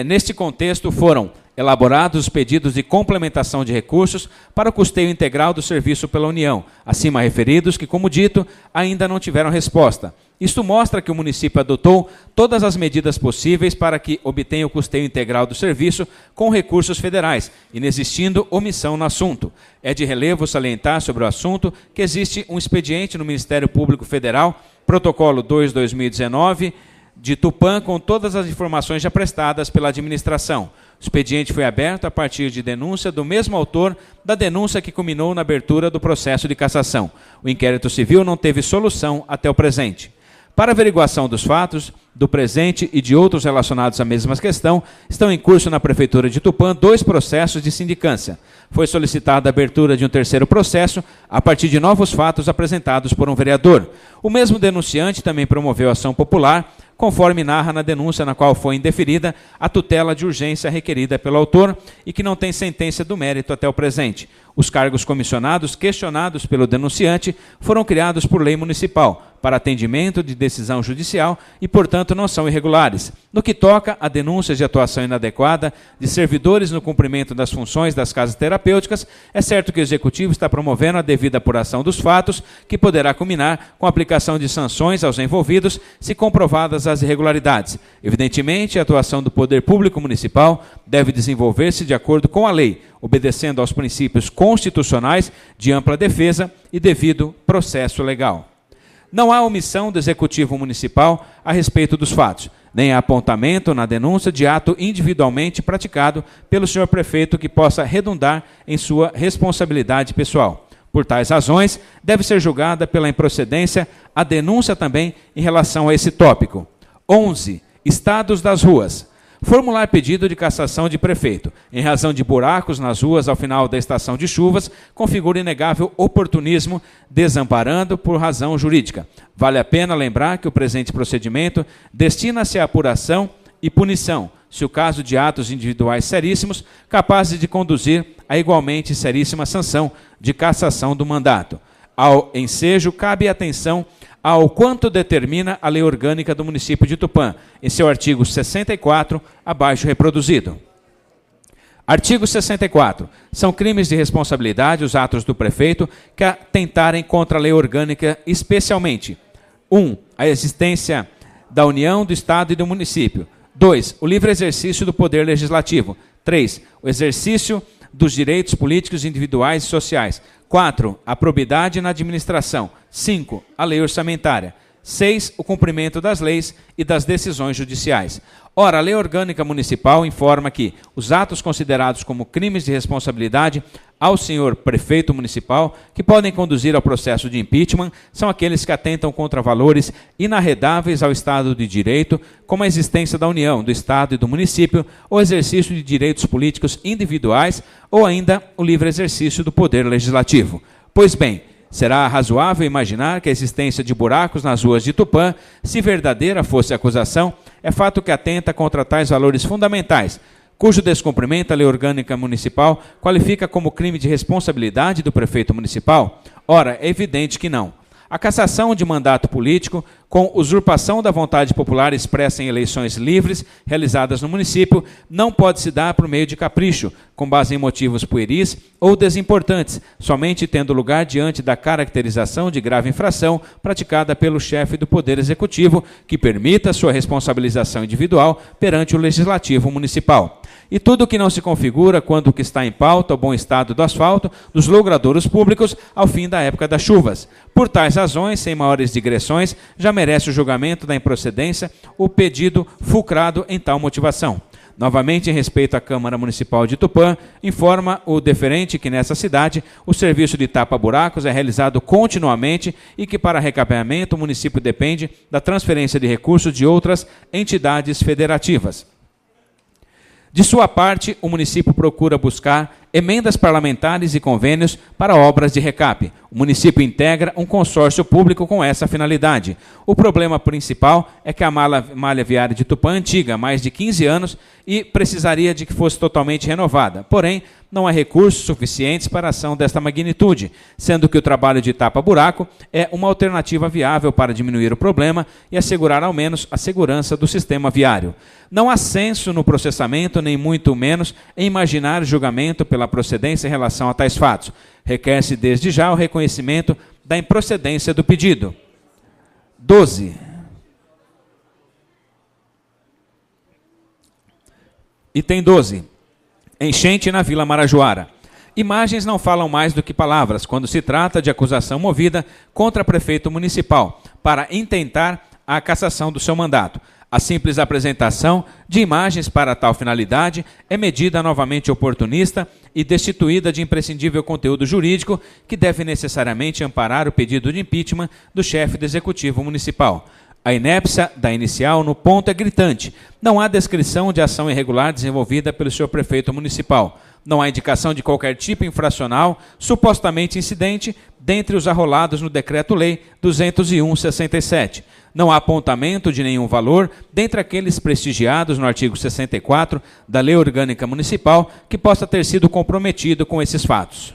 Neste contexto, foram elaborados os pedidos de complementação de recursos para o custeio integral do serviço pela União, acima referidos que, como dito, ainda não tiveram resposta. Isto mostra que o município adotou todas as medidas possíveis para que obtenha o custeio integral do serviço com recursos federais, inexistindo omissão no assunto. É de relevo salientar sobre o assunto que existe um expediente no Ministério Público Federal, protocolo 2/2019, de Tupã, com todas as informações já prestadas pela administração. O expediente foi aberto a partir de denúncia do mesmo autor da denúncia que culminou na abertura do processo de cassação. O inquérito civil não teve solução até o presente. Para averiguação dos fatos do presente e de outros relacionados à mesma questão, estão em curso na Prefeitura de Tupã 2 processos de sindicância. Foi solicitada a abertura de um 3º processo a partir de novos fatos apresentados por um vereador. O mesmo denunciante também promoveu ação popular, conforme narra na denúncia na qual foi indeferida a tutela de urgência requerida pelo autor e que não tem sentença do mérito até o presente. Os cargos comissionados questionados pelo denunciante foram criados por lei municipal para atendimento de decisão judicial e, portanto, não são irregulares. No que toca a denúncias de atuação inadequada de servidores no cumprimento das funções das casas terapêuticas, é certo que o Executivo está promovendo a devida apuração dos fatos, que poderá culminar com a aplicação de sanções aos envolvidos, se comprovadas as irregularidades. Evidentemente, a atuação do Poder Público Municipal deve desenvolver-se de acordo com a lei, obedecendo aos princípios constitucionais de ampla defesa e devido processo legal. Não há omissão do Executivo Municipal a respeito dos fatos, nem há apontamento na denúncia de ato individualmente praticado pelo senhor prefeito que possa redundar em sua responsabilidade pessoal. Por tais razões, deve ser julgada pela improcedência a denúncia também em relação a esse tópico. 11. Estados das ruas. Formular pedido de cassação de prefeito, em razão de buracos nas ruas ao final da estação de chuvas, configura inegável oportunismo, desamparando por razão jurídica. Vale a pena lembrar que o presente procedimento destina-se à apuração e punição, se o caso de atos individuais seríssimos, capazes de conduzir a igualmente seríssima sanção de cassação do mandato. Ao ensejo, cabe atenção ao quanto determina a Lei Orgânica do Município de Tupã, em seu artigo 64, abaixo reproduzido. Artigo 64. São crimes de responsabilidade os atos do prefeito que atentarem contra a lei orgânica, especialmente: 1. A existência da União, do Estado e do município. 2. O livre exercício do poder legislativo. 3. O exercício dos direitos políticos individuais e sociais. 4. A probidade na administração. 5. A lei orçamentária. 6. O cumprimento das leis e das decisões judiciais. Ora, a Lei Orgânica Municipal informa que os atos considerados como crimes de responsabilidade ao senhor prefeito municipal, que podem conduzir ao processo de impeachment, são aqueles que atentam contra valores inarredáveis ao Estado de Direito, como a existência da União, do Estado e do município, o exercício de direitos políticos individuais ou ainda o livre exercício do poder legislativo. Pois bem, será razoável imaginar que a existência de buracos nas ruas de Tupã, se verdadeira fosse a acusação, é fato que atenta contra tais valores fundamentais, cujo descumprimento a lei orgânica municipal qualifica como crime de responsabilidade do prefeito municipal? Ora, é evidente que não. A cassação de mandato político, com usurpação da vontade popular expressa em eleições livres realizadas no município, não pode se dar por meio de capricho, com base em motivos pueris ou desimportantes, somente tendo lugar diante da caracterização de grave infração praticada pelo chefe do Poder Executivo, que permita sua responsabilização individual perante o Legislativo Municipal. E tudo que não se configura quando o que está em pauta, o bom estado do asfalto, dos logradouros públicos, ao fim da época das chuvas. Por tais razões, sem maiores digressões, já merece o julgamento da improcedência o pedido fulcrado em tal motivação. Novamente, em respeito à Câmara Municipal de Tupã, informa o deferente que nessa cidade o serviço de tapa-buracos é realizado continuamente e que para recapeamento o município depende da transferência de recursos de outras entidades federativas. De sua parte, o município procura buscar emendas parlamentares e convênios para obras de recape. O município integra um consórcio público com essa finalidade. O problema principal é que a malha viária de Tupã é antiga, mais de 15 anos, e precisaria de que fosse totalmente renovada. Porém, não há recursos suficientes para a ação desta magnitude, sendo que o trabalho de tapa-buraco é uma alternativa viável para diminuir o problema e assegurar ao menos a segurança do sistema viário. Não há senso no processamento, nem muito menos em imaginar julgamento pela procedência em relação a tais fatos. Requer-se desde já o reconhecimento da improcedência do pedido. 12. Item 12. Enchente na Vila Marajoara. Imagens não falam mais do que palavras quando se trata de acusação movida contra prefeito municipal para intentar a cassação do seu mandato. A simples apresentação de imagens para tal finalidade é medida novamente oportunista e destituída de imprescindível conteúdo jurídico que deve necessariamente amparar o pedido de impeachment do chefe do Executivo Municipal. A inépcia da inicial no ponto é gritante. Não há descrição de ação irregular desenvolvida pelo senhor prefeito municipal. Não há indicação de qualquer tipo infracional supostamente incidente dentre os arrolados no Decreto-Lei 201/67. Não há apontamento de nenhum valor dentre aqueles prestigiados no artigo 64 da Lei Orgânica Municipal que possa ter sido comprometido com esses fatos.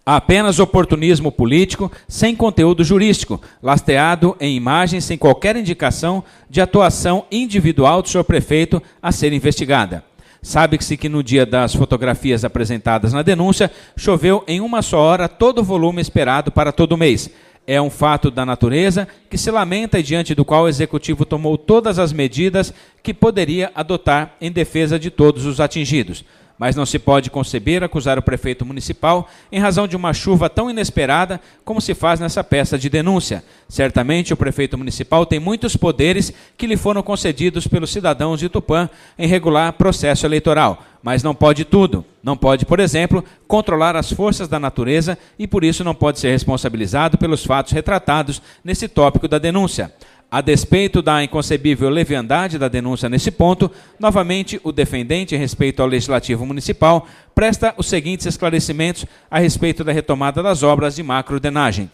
Há apenas oportunismo político sem conteúdo jurídico, lasteado em imagens sem qualquer indicação de atuação individual do senhor prefeito a ser investigada. Sabe-se que no dia das fotografias apresentadas na denúncia, choveu em uma só hora todo o volume esperado para todo o mês. É um fato da natureza que se lamenta e diante do qual o Executivo tomou todas as medidas que poderia adotar em defesa de todos os atingidos. Mas não se pode conceber acusar o prefeito municipal em razão de uma chuva tão inesperada como se faz nessa peça de denúncia. Certamente o prefeito municipal tem muitos poderes que lhe foram concedidos pelos cidadãos de Tupã em regular processo eleitoral, mas não pode tudo. Não pode, por exemplo, controlar as forças da natureza e por isso não pode ser responsabilizado pelos fatos retratados nesse tópico da denúncia. A despeito da inconcebível leviandade da denúncia nesse ponto, novamente o defendente, em respeito ao Legislativo Municipal, presta os seguintes esclarecimentos a respeito da retomada das obras de macrodrenagem.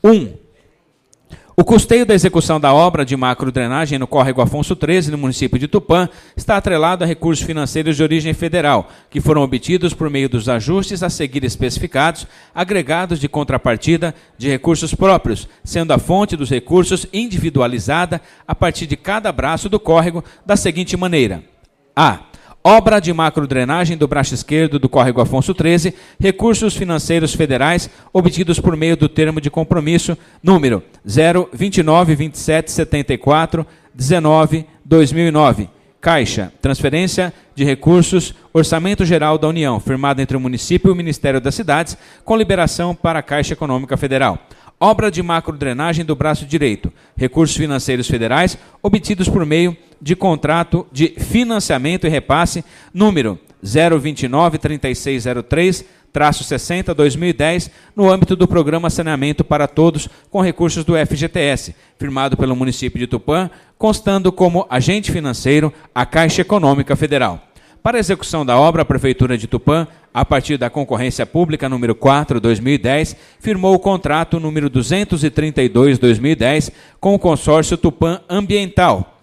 1. O custeio da execução da obra de macrodrenagem no córrego Afonso XIII, no município de Tupã, está atrelado a recursos financeiros de origem federal, que foram obtidos por meio dos ajustes a seguir especificados, agregados de contrapartida de recursos próprios, sendo a fonte dos recursos individualizada a partir de cada braço do córrego da seguinte maneira. A. Obra de macrodrenagem do braço esquerdo do córrego Afonso XIII, recursos financeiros federais obtidos por meio do termo de compromisso número 029277419/2009. Caixa, transferência de recursos, Orçamento Geral da União, firmado entre o município e o Ministério das Cidades, com liberação para a Caixa Econômica Federal. Obra de macrodrenagem do braço direito, recursos financeiros federais obtidos por meio de contrato de financiamento e repasse número 0293603-60/2010 no âmbito do Programa Saneamento para Todos com recursos do FGTS, firmado pelo município de Tupã, constando como agente financeiro a Caixa Econômica Federal. Para a execução da obra, a Prefeitura de Tupã, a partir da concorrência pública número 4/2010, firmou o contrato número 232/2010 com o consórcio Tupã Ambiental.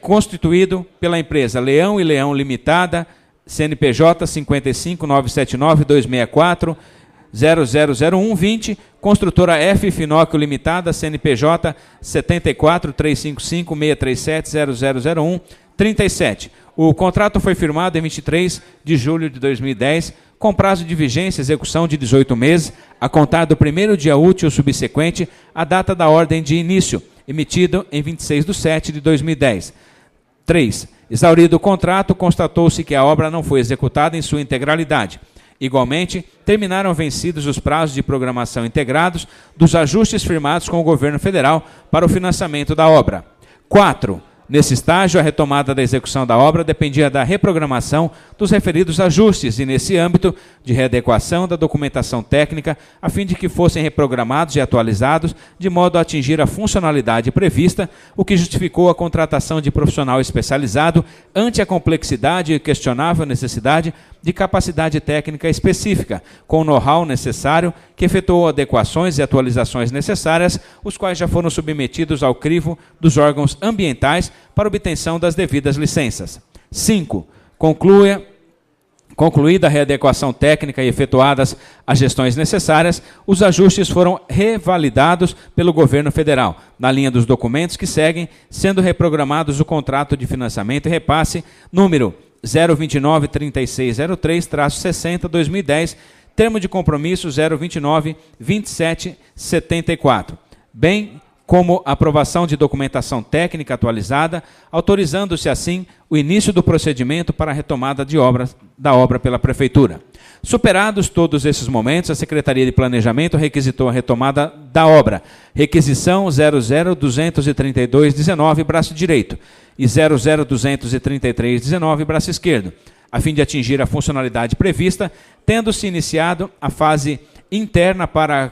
constituído pela empresa Leão e Leão Limitada, CNPJ 55-979-264-000120, construtora F Finóquio Limitada, CNPJ 74-355-637-0001, 37. O contrato foi firmado em 23 de julho de 2010, com prazo de vigência e execução de 18 meses, a contar do primeiro dia útil subsequente à data da ordem de início, emitido em 26/7 de 2010. 3. Exaurido o contrato, constatou-se que a obra não foi executada em sua integralidade. Igualmente, terminaram vencidos os prazos de programação integrados dos ajustes firmados com o governo federal para o financiamento da obra. 4. Nesse estágio, a retomada da execução da obra dependia da reprogramação dos referidos ajustes e, nesse âmbito, de readequação da documentação técnica, a fim de que fossem reprogramados e atualizados de modo a atingir a funcionalidade prevista, o que justificou a contratação de profissional especializado ante a complexidade e questionável necessidade de capacidade técnica específica, com o know-how necessário, que efetuou adequações e atualizações necessárias, os quais já foram submetidos ao crivo dos órgãos ambientais para obtenção das devidas licenças. 5. Concluída a readequação técnica e efetuadas as gestões necessárias, os ajustes foram revalidados pelo governo federal, na linha dos documentos que seguem, sendo reprogramados o contrato de financiamento e repasse número 029-3603-60-2010, termo de compromisso 029-2774, bem como aprovação de documentação técnica atualizada, autorizando-se assim o início do procedimento para a retomada da obra pela Prefeitura. Superados todos esses momentos, a Secretaria de Planejamento requisitou a retomada da obra, requisição 0023219, braço direito, e 0023319, braço esquerdo, a fim de atingir a funcionalidade prevista, tendo-se iniciado a fase interna para a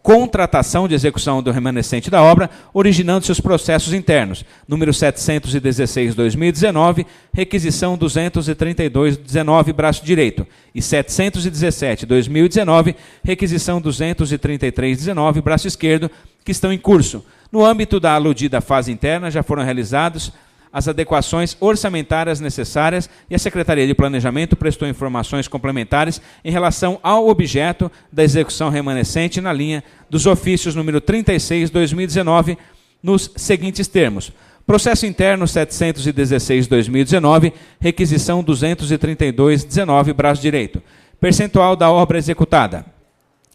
contratação de execução do remanescente da obra, originando-se os processos internos, número 716/2019, requisição 232/19, braço direito, e 717/2019, requisição 233/19, braço esquerdo, que estão em curso. No âmbito da aludida fase interna, já foram realizados as adequações orçamentárias necessárias e a Secretaria de Planejamento prestou informações complementares em relação ao objeto da execução remanescente na linha dos ofícios número 36/2019, nos seguintes termos: processo interno 716/2019, requisição 232/19, braço direito. Percentual da obra executada,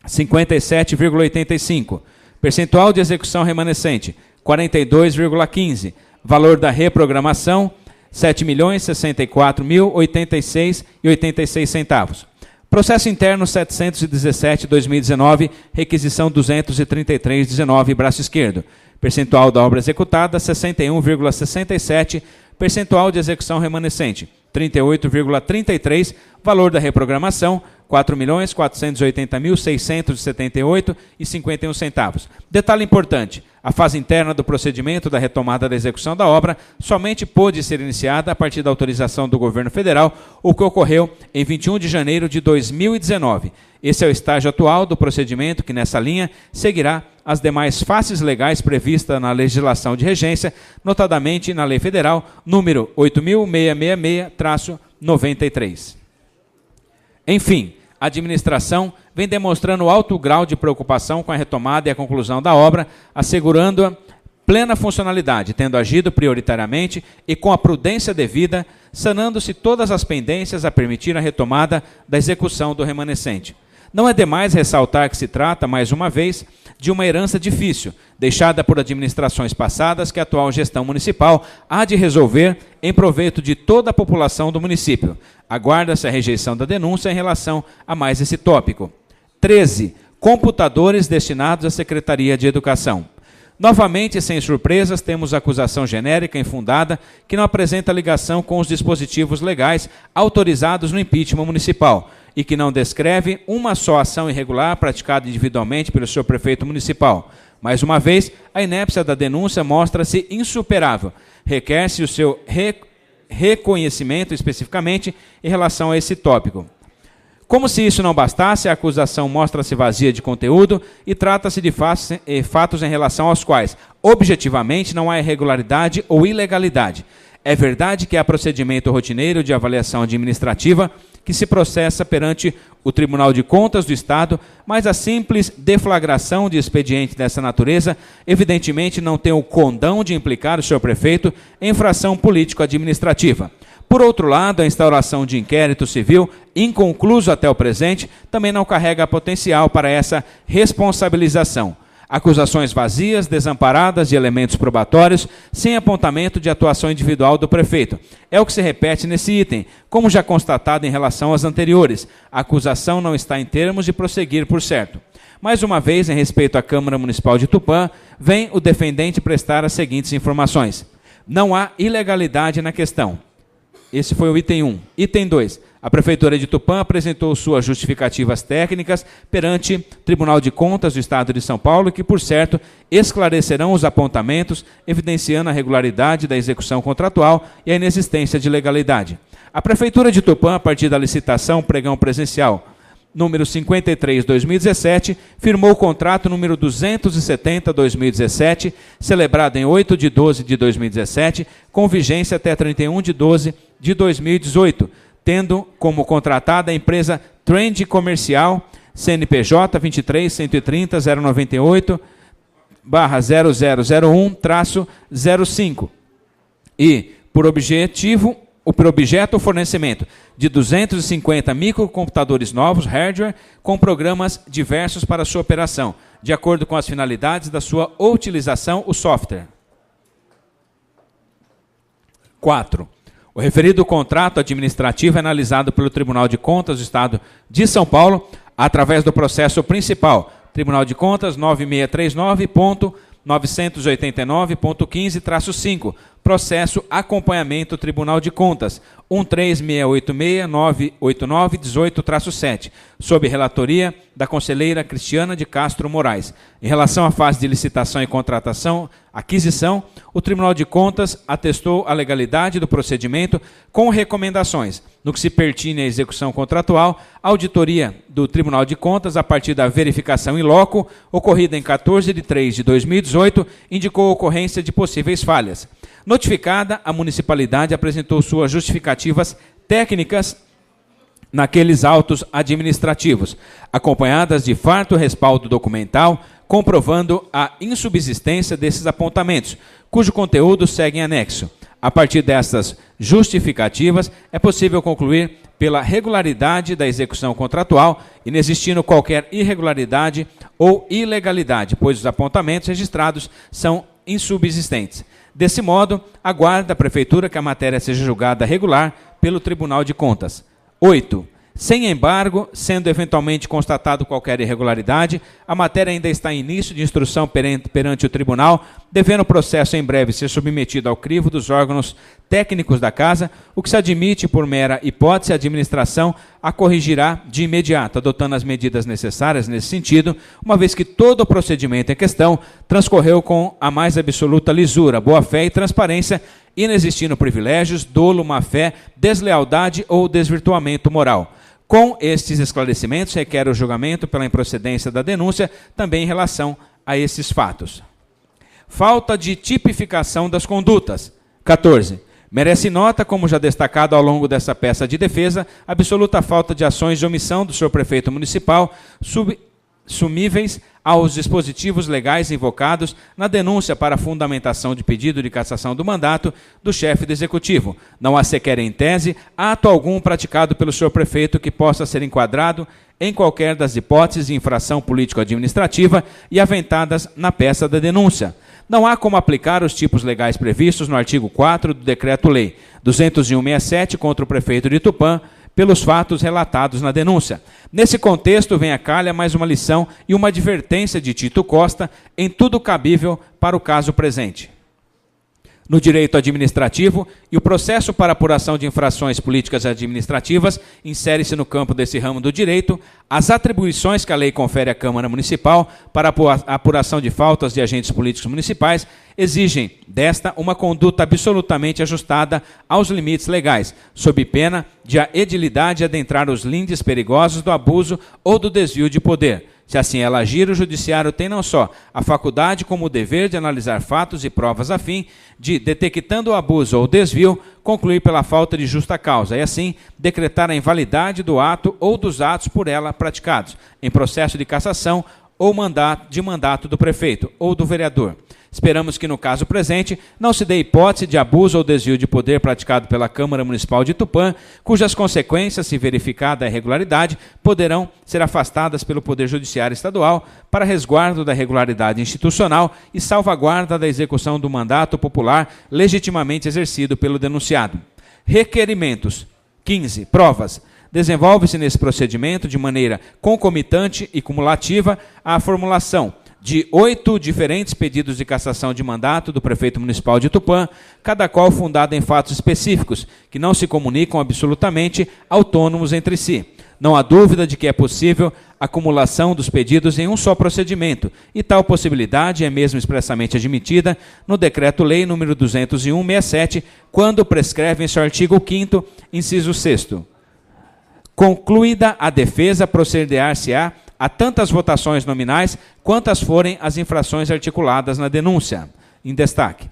57,85. Percentual de execução remanescente, 42,15. Valor da reprogramação, R$ 7.064.086,86. Processo interno 717/2019, requisição 233/19, braço esquerdo. Percentual da obra executada, 61,67. Percentual de execução remanescente, 38,33. Valor da reprogramação, R$ 4.480.678,51. Detalhe importante: a fase interna do procedimento da retomada da execução da obra somente pôde ser iniciada a partir da autorização do governo federal, o que ocorreu em 21 de janeiro de 2019. Esse é o estágio atual do procedimento que, nessa linha, seguirá as demais faces legais previstas na legislação de regência, notadamente na Lei Federal número 8.666-93. Enfim, a administração vem demonstrando alto grau de preocupação com a retomada e a conclusão da obra, assegurando-a plena funcionalidade, tendo agido prioritariamente e com a prudência devida, sanando-se todas as pendências a permitir a retomada da execução do remanescente. Não é demais ressaltar que se trata, mais uma vez, de uma herança difícil, deixada por administrações passadas que a atual gestão municipal há de resolver em proveito de toda a população do município. Aguarda-se a rejeição da denúncia em relação a mais esse tópico. 13. Computadores destinados à Secretaria de Educação. Novamente, sem surpresas, temos acusação genérica infundada que não apresenta ligação com os dispositivos legais autorizados no impeachment municipal e que não descreve uma só ação irregular praticada individualmente pelo seu prefeito municipal. Mais uma vez, a inépcia da denúncia mostra-se insuperável. Requer-se o seu reconhecimento especificamente em relação a esse tópico. Como se isso não bastasse, a acusação mostra-se vazia de conteúdo e trata-se de fatos em relação aos quais, objetivamente, não há irregularidade ou ilegalidade. É verdade que há procedimento rotineiro de avaliação administrativa que se processa perante o Tribunal de Contas do Estado, mas a simples deflagração de expediente dessa natureza, evidentemente, não tem o condão de implicar o senhor prefeito em infração político-administrativa. Por outro lado, a instauração de inquérito civil, inconcluso até o presente, também não carrega potencial para essa responsabilização. Acusações vazias, desamparadas de elementos probatórios, sem apontamento de atuação individual do prefeito. É o que se repete nesse item, como já constatado em relação às anteriores. A acusação não está em termos de prosseguir por certo. Mais uma vez, em respeito à Câmara Municipal de Tupã, vem o defendente prestar as seguintes informações. Não há ilegalidade na questão. Esse foi o item 1. Item 2. A Prefeitura de Tupã apresentou suas justificativas técnicas perante o Tribunal de Contas do Estado de São Paulo, que, por certo, esclarecerão os apontamentos, evidenciando a regularidade da execução contratual e a inexistência de legalidade. A Prefeitura de Tupã, a partir da licitação pregão presencial número 53/2017, firmou o contrato número 270/2017, celebrado em 8 de 12 de 2017, com vigência até 31 de 12 de 2018, tendo como contratada a empresa Trend Comercial, CNPJ 23-138-0001-05, e, por objeto, o fornecimento de 250 microcomputadores novos, hardware, com programas diversos para sua operação, de acordo com as finalidades da sua utilização, o software. 4. O referido contrato administrativo é analisado pelo Tribunal de Contas do Estado de São Paulo, através do processo principal, Tribunal de Contas 9639.989.15-5, processo acompanhamento Tribunal de Contas 13686-989-18-7, sob relatoria da conselheira Cristiana de Castro Moraes. Em relação à fase de licitação e contratação, aquisição, o Tribunal de Contas atestou a legalidade do procedimento com recomendações. No que se pertine à execução contratual, a auditoria do Tribunal de Contas, a partir da verificação in loco, ocorrida em 14 de 3 de 2018, indicou a ocorrência de possíveis falhas. Notificada, a municipalidade apresentou suas justificativas técnicas naqueles autos administrativos, acompanhadas de farto respaldo documental, comprovando a insubsistência desses apontamentos, cujo conteúdo segue em anexo. A partir dessas justificativas, é possível concluir pela regularidade da execução contratual, inexistindo qualquer irregularidade ou ilegalidade, pois os apontamentos registrados são insubsistentes. Desse modo, aguarda a Prefeitura que a matéria seja julgada regular pelo Tribunal de Contas. 8. Sem embargo, sendo eventualmente constatado qualquer irregularidade, a matéria ainda está em início de instrução perante o Tribunal, devendo o processo em breve ser submetido ao crivo dos órgãos técnicos da Casa, o que se admite, por mera hipótese, a administração a corrigirá de imediato, adotando as medidas necessárias nesse sentido, uma vez que todo o procedimento em questão transcorreu com a mais absoluta lisura, boa-fé e transparência, inexistindo privilégios, dolo, má-fé, deslealdade ou desvirtuamento moral. Com estes esclarecimentos, requer o julgamento pela improcedência da denúncia, também em relação a esses fatos. Falta de tipificação das condutas. 14. Merece nota, como já destacado ao longo dessa peça de defesa, a absoluta falta de ações de omissão do senhor prefeito municipal, subsumíveis aos dispositivos legais invocados na denúncia para fundamentação de pedido de cassação do mandato do chefe do Executivo. Não há sequer em tese ato algum praticado pelo senhor prefeito que possa ser enquadrado em qualquer das hipóteses de infração político-administrativa e aventadas na peça da denúncia. Não há como aplicar os tipos legais previstos no artigo 4 do Decreto-Lei 201/67 contra o prefeito de Tupã, pelos fatos relatados na denúncia. Nesse contexto, vem à calha mais uma lição e uma advertência de Tito Costa em tudo cabível para o caso presente. no direito administrativo, e o processo para apuração de infrações políticas administrativas insere-se no campo desse ramo do direito. As atribuições que a lei confere à Câmara Municipal para a apuração de faltas de agentes políticos municipais exigem desta uma conduta absolutamente ajustada aos limites legais, sob pena de a edilidade adentrar os lindes perigosos do abuso ou do desvio de poder. Se assim ela agir, o judiciário tem não só a faculdade como o dever de analisar fatos e provas a fim de, detectando o abuso ou desvio, concluir pela falta de justa causa e assim decretar a invalidade do ato ou dos atos por ela praticados, em processo de cassação ou mandato do prefeito ou do vereador. Esperamos que, no caso presente, não se dê hipótese de abuso ou desvio de poder praticado pela Câmara Municipal de Tupã, cujas consequências, se verificada a irregularidade, poderão ser afastadas pelo Poder Judiciário Estadual para resguardo da regularidade institucional e salvaguarda da execução do mandato popular legitimamente exercido pelo denunciado. Requerimentos. 15. Provas. Desenvolve-se nesse procedimento de maneira concomitante e cumulativa a formulação de 8 diferentes pedidos de cassação de mandato do prefeito municipal de Tupã, cada qual fundado em fatos específicos, que não se comunicam absolutamente autônomos entre si. Não há dúvida de que é possível a acumulação dos pedidos em um só procedimento, e tal possibilidade é mesmo expressamente admitida no Decreto-Lei nº 201/67, quando prescreve em seu artigo 5º, inciso 6º. Concluída a defesa, proceder-se-á a tantas votações nominais quantas forem as infrações articuladas na denúncia. Em destaque.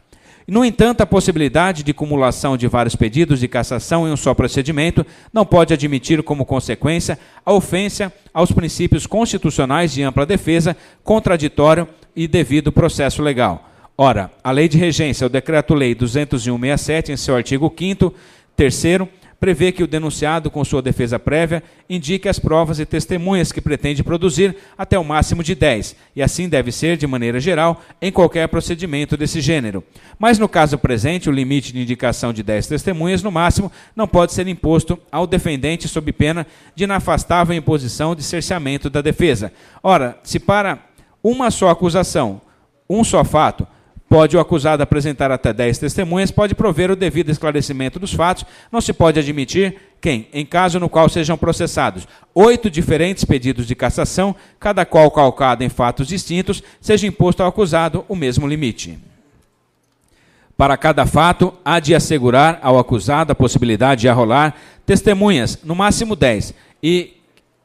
No entanto, a possibilidade de cumulação de vários pedidos de cassação em um só procedimento não pode admitir como consequência a ofensa aos princípios constitucionais de ampla defesa, contraditório e devido processo legal. Ora, a Lei de Regência, o Decreto-Lei 201/67, em seu artigo 5º, 3º, prevê que o denunciado, com sua defesa prévia, indique as provas e testemunhas que pretende produzir até o máximo de 10, e assim deve ser, de maneira geral, em qualquer procedimento desse gênero. Mas, no caso presente, o limite de indicação de 10 testemunhas, no máximo, não pode ser imposto ao defendente sob pena de inafastável imposição de cerceamento da defesa. Ora, se para uma só acusação, um só fato, pode o acusado apresentar até 10 testemunhas, pode prover o devido esclarecimento dos fatos, não se pode admitir quem, em caso no qual sejam processados 8 diferentes pedidos de cassação, cada qual calcado em fatos distintos, seja imposto ao acusado o mesmo limite. Para cada fato, há de assegurar ao acusado a possibilidade de arrolar testemunhas, no máximo 10, e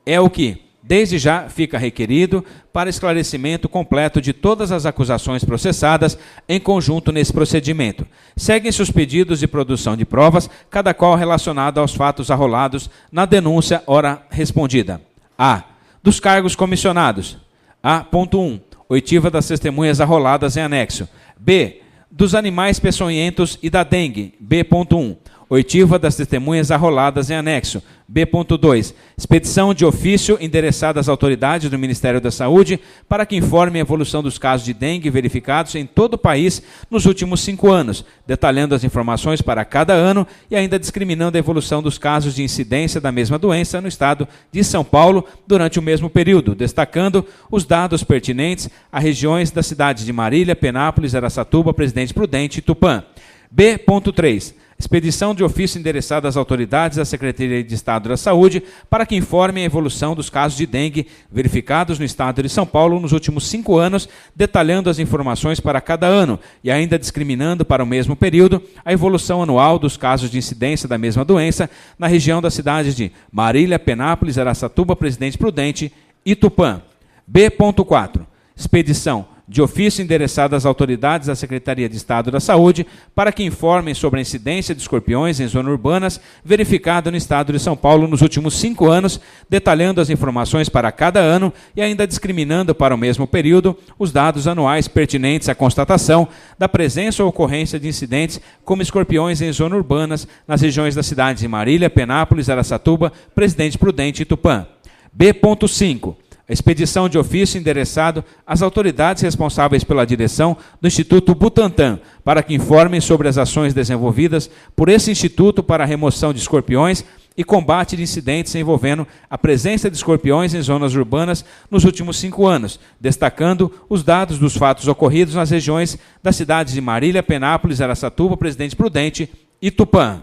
é o que desde já fica requerido para esclarecimento completo de todas as acusações processadas em conjunto nesse procedimento. Seguem-se os pedidos de produção de provas, cada qual relacionado aos fatos arrolados na denúncia ora respondida. A. Dos cargos comissionados. A. Ponto 1. Oitiva das testemunhas arroladas em anexo. B. Dos animais peçonhentos e da dengue. B. Ponto 1. Oitiva das testemunhas arroladas em anexo. B.2. Expedição de ofício endereçada às autoridades do Ministério da Saúde para que informem a evolução dos casos de dengue verificados em todo o país nos últimos 5 anos, detalhando as informações para cada ano e ainda discriminando a evolução dos casos de incidência da mesma doença no estado de São Paulo durante o mesmo período, destacando os dados pertinentes a regiões das cidades de Marília, Penápolis, Araçatuba, Presidente Prudente e Tupã. B.3. Expedição de ofício endereçado às autoridades da Secretaria de Estado da Saúde para que informem a evolução dos casos de dengue verificados no estado de São Paulo nos últimos 5 anos, detalhando as informações para cada ano e ainda discriminando para o mesmo período a evolução anual dos casos de incidência da mesma doença na região das cidades de Marília, Penápolis, Araçatuba, Presidente Prudente e Tupã. B.4. Expedição de ofício endereçado às autoridades da Secretaria de Estado da Saúde para que informem sobre a incidência de escorpiões em zonas urbanas verificada no estado de São Paulo nos últimos 5 anos, detalhando as informações para cada ano e ainda discriminando para o mesmo período os dados anuais pertinentes à constatação da presença ou ocorrência de incidentes como escorpiões em zonas urbanas nas regiões das cidades de Marília, Penápolis, Araçatuba, Presidente Prudente e Tupã. B.5. A expedição de ofício endereçado às autoridades responsáveis pela direção do Instituto Butantan, para que informem sobre as ações desenvolvidas por esse instituto para a remoção de escorpiões e combate de incidentes envolvendo a presença de escorpiões em zonas urbanas nos últimos 5 anos, destacando os dados dos fatos ocorridos nas regiões das cidades de Marília, Penápolis, Araçatuba, Presidente Prudente e Tupã.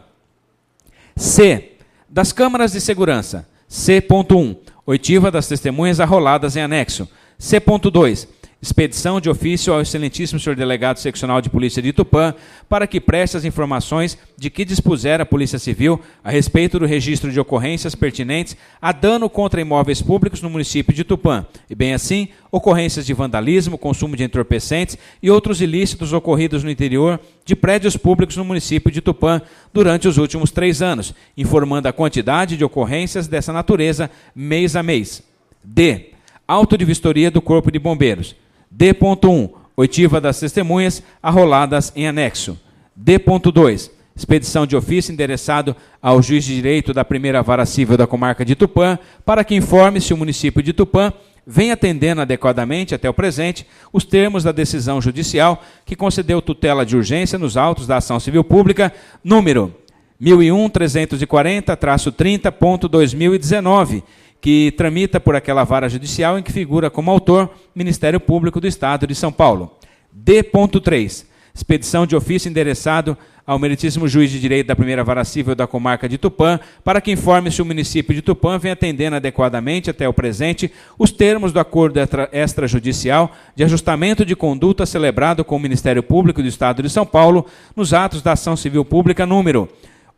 C. Das câmaras de segurança. C.1. Oitiva das testemunhas arroladas em anexo. C.2. Expedição de ofício ao excelentíssimo senhor delegado seccional de polícia de Tupã para que preste as informações de que dispuser a Polícia Civil a respeito do registro de ocorrências pertinentes a dano contra imóveis públicos no município de Tupã, e bem assim, ocorrências de vandalismo, consumo de entorpecentes e outros ilícitos ocorridos no interior de prédios públicos no município de Tupã durante os últimos 3 anos, informando a quantidade de ocorrências dessa natureza mês a mês. D. Auto de vistoria do Corpo de Bombeiros. D.1. Oitiva das testemunhas arroladas em anexo. D.2. Expedição de ofício endereçado ao juiz de direito da primeira vara civil da comarca de Tupã para que informe se o município de Tupã vem atendendo adequadamente até o presente os termos da decisão judicial que concedeu tutela de urgência nos autos da ação civil pública número 1001-340-30.2019, que tramita por aquela vara judicial em que figura como autor Ministério Público do Estado de São Paulo. D.3. Expedição de ofício endereçado ao meritíssimo juiz de direito da primeira vara civil da comarca de Tupã para que informe se o município de Tupã vem atendendo adequadamente até o presente os termos do acordo extrajudicial de ajustamento de conduta celebrado com o Ministério Público do Estado de São Paulo nos atos da ação civil pública número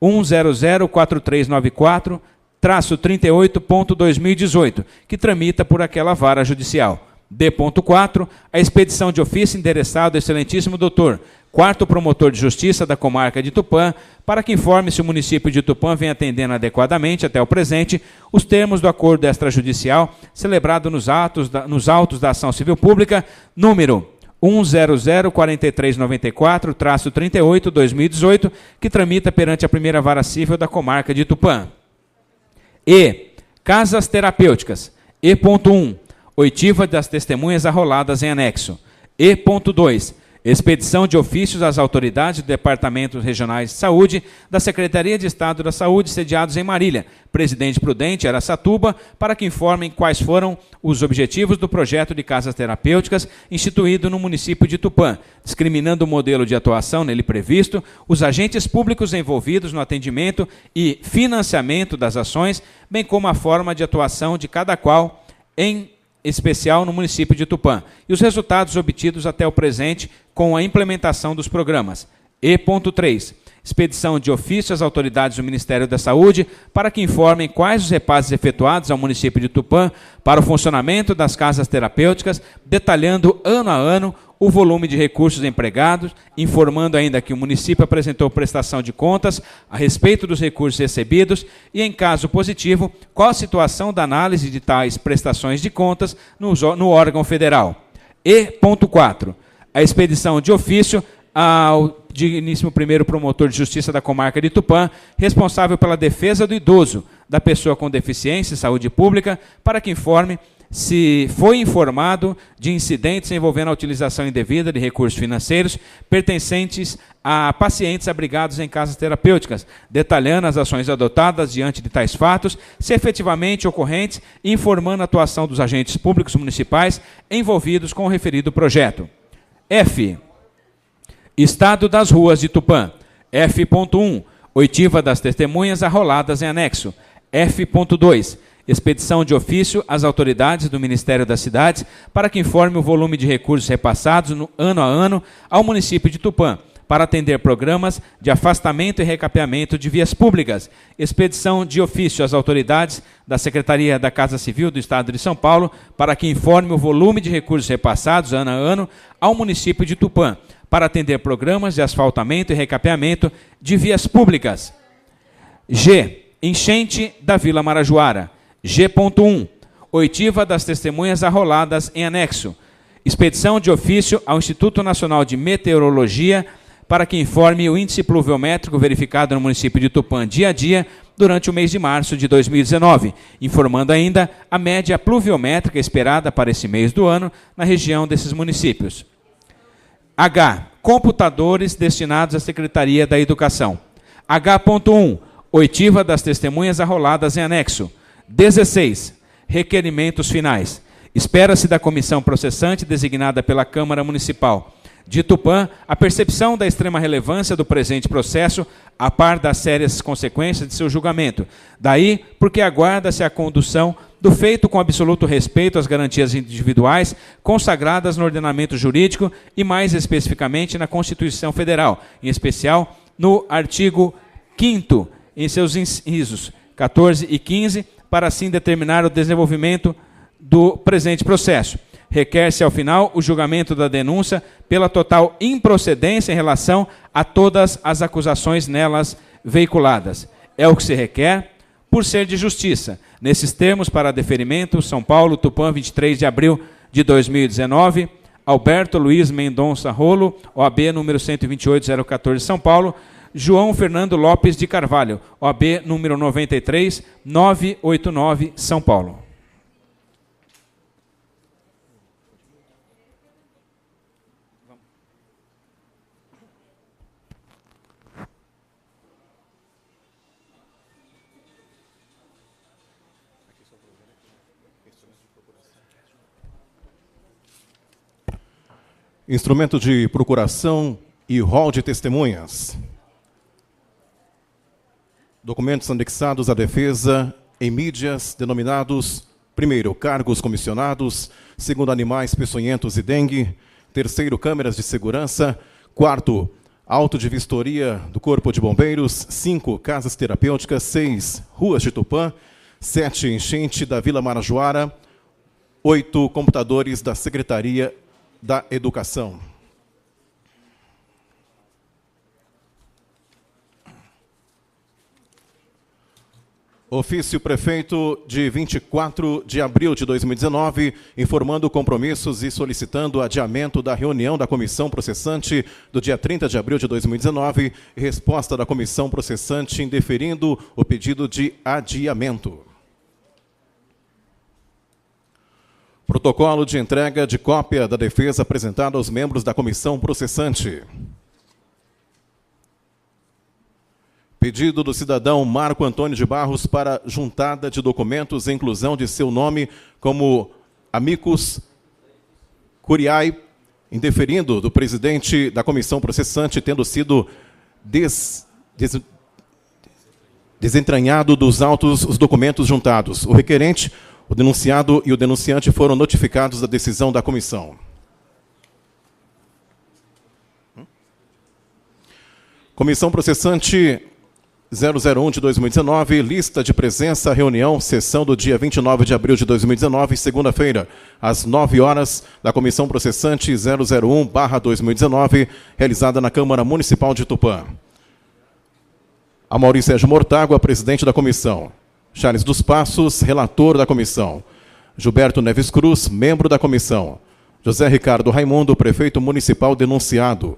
1004394-38.2018, que tramita por aquela vara judicial. D.4. A expedição de ofício endereçado ao excelentíssimo doutor, 4º promotor de justiça da comarca de Tupã, para que informe se o município de Tupã vem atendendo adequadamente até o presente os termos do acordo extrajudicial celebrado nos autos da ação civil pública número 1004394-38/2018, que tramita perante a primeira vara civil da comarca de Tupã. E. Casas terapêuticas. E.1. Oitiva das testemunhas arroladas em anexo. E.2. Expedição de ofícios às autoridades do Departamento Regionais de Saúde da Secretaria de Estado da Saúde, sediados em Marília, Presidente Prudente, Araçatuba, para que informem quais foram os objetivos do projeto de casas terapêuticas instituído no município de Tupã, discriminando o modelo de atuação nele previsto, os agentes públicos envolvidos no atendimento e financiamento das ações, bem como a forma de atuação de cada qual em especial no município de Tupã, e os resultados obtidos até o presente com a implementação dos programas. E.3. Expedição de ofício às autoridades do Ministério da Saúde para que informem quais os repasses efetuados ao município de Tupã para o funcionamento das casas terapêuticas, detalhando ano a ano o volume de recursos empregados, informando ainda que o município apresentou prestação de contas a respeito dos recursos recebidos e, em caso positivo, qual a situação da análise de tais prestações de contas no órgão federal. E.4. A expedição de ofício ao digníssimo primeiro promotor de justiça da comarca de Tupã, responsável pela defesa do idoso, da pessoa com deficiência e saúde pública, para que informe se foi informado de incidentes envolvendo a utilização indevida de recursos financeiros pertencentes a pacientes abrigados em casas terapêuticas, detalhando as ações adotadas diante de tais fatos, se efetivamente ocorrentes, e informando a atuação dos agentes públicos municipais envolvidos com o referido projeto. F. Estado das ruas de Tupã. F.1. Oitiva das testemunhas arroladas em anexo. F.2. Expedição de ofício às autoridades do Ministério das Cidades para que informe o volume de recursos repassados ano a ano ao município de Tupã, para atender programas de afastamento e recapeamento de vias públicas. Expedição de ofício às autoridades da Secretaria da Casa Civil do Estado de São Paulo para que informe o volume de recursos repassados ano a ano ao município de Tupã, para atender programas de asfaltamento e recapeamento de vias públicas. G. Enchente da Vila Marajoara. G.1. Oitiva das testemunhas arroladas em anexo. Expedição de ofício ao Instituto Nacional de Meteorologia para que informe o índice pluviométrico verificado no município de Tupã dia a dia durante o mês de março de 2019, informando ainda a média pluviométrica esperada para esse mês do ano na região desses municípios. H. Computadores destinados à Secretaria da Educação. H.1. Oitiva das testemunhas arroladas em anexo. 16. Requerimentos finais. Espera-se da comissão processante designada pela Câmara Municipal de Tupã a percepção da extrema relevância do presente processo, a par das sérias consequências de seu julgamento. Daí, porque aguarda-se a condução do feito com absoluto respeito às garantias individuais consagradas no ordenamento jurídico e, mais especificamente, na Constituição Federal, em especial no artigo 5º, em seus incisos 14 e 15, para assim determinar o desenvolvimento do presente processo. Requer-se, ao final, o julgamento da denúncia pela total improcedência em relação a todas as acusações nelas veiculadas. É o que se requer, por ser de justiça. Nesses termos, para deferimento, São Paulo, Tupã, 23 de abril de 2019, Alberto Luiz Mendonça Rolo, OAB número 128.014, São Paulo, João Fernando Lopes de Carvalho, OAB número 93.989, São Paulo. Instrumento de procuração e rol de testemunhas. Documentos anexados à defesa em mídias denominados: primeiro, cargos comissionados; segundo, animais peçonhentos e dengue; terceiro, câmeras de segurança; quarto, auto de vistoria do Corpo de Bombeiros; 5, casas terapêuticas; 6, ruas de Tupã; 7, enchente da Vila Marajoara; 8, computadores da Secretaria da Educação. Ofício Prefeito de 24 de abril de 2019, informando compromissos e solicitando adiamento da reunião da Comissão Processante do dia 30 de abril de 2019 e resposta da Comissão Processante indeferindo o pedido de adiamento. Protocolo de entrega de cópia da defesa apresentado aos membros da Comissão Processante. Pedido do cidadão Marco Antônio de Barros para juntada de documentos e inclusão de seu nome como amicus curiae, indeferindo do presidente da comissão processante, tendo sido desentranhado dos autos os documentos juntados. O requerente, o denunciado e o denunciante foram notificados da decisão da comissão. Comissão processante 001 de 2019, lista de presença, reunião, sessão do dia 29 de abril de 2019, segunda-feira, às 9 horas, da Comissão Processante 001/2019, realizada na Câmara Municipal de Tupã. Amaury Sérgio Mortágua, presidente da comissão. Charles dos Passos, relator da comissão. Gilberto Neves Cruz, membro da comissão. José Ricardo Raimundo, prefeito municipal denunciado.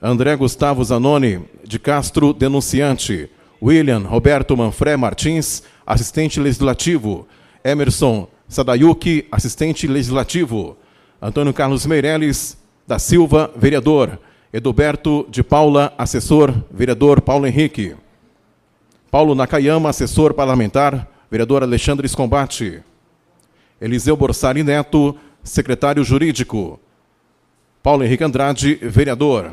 André Gustavo Zanoni de Castro, denunciante. William Roberto Manfré Martins, assistente legislativo. Emerson Sadayuki, assistente legislativo. Antônio Carlos Meireles da Silva, vereador. Edoberto de Paula, assessor, vereador Paulo Henrique. Paulo Nakayama, assessor parlamentar, vereador Alexandre Escombate. Eliseu Borsari Neto, secretário jurídico. Paulo Henrique Andrade, vereador.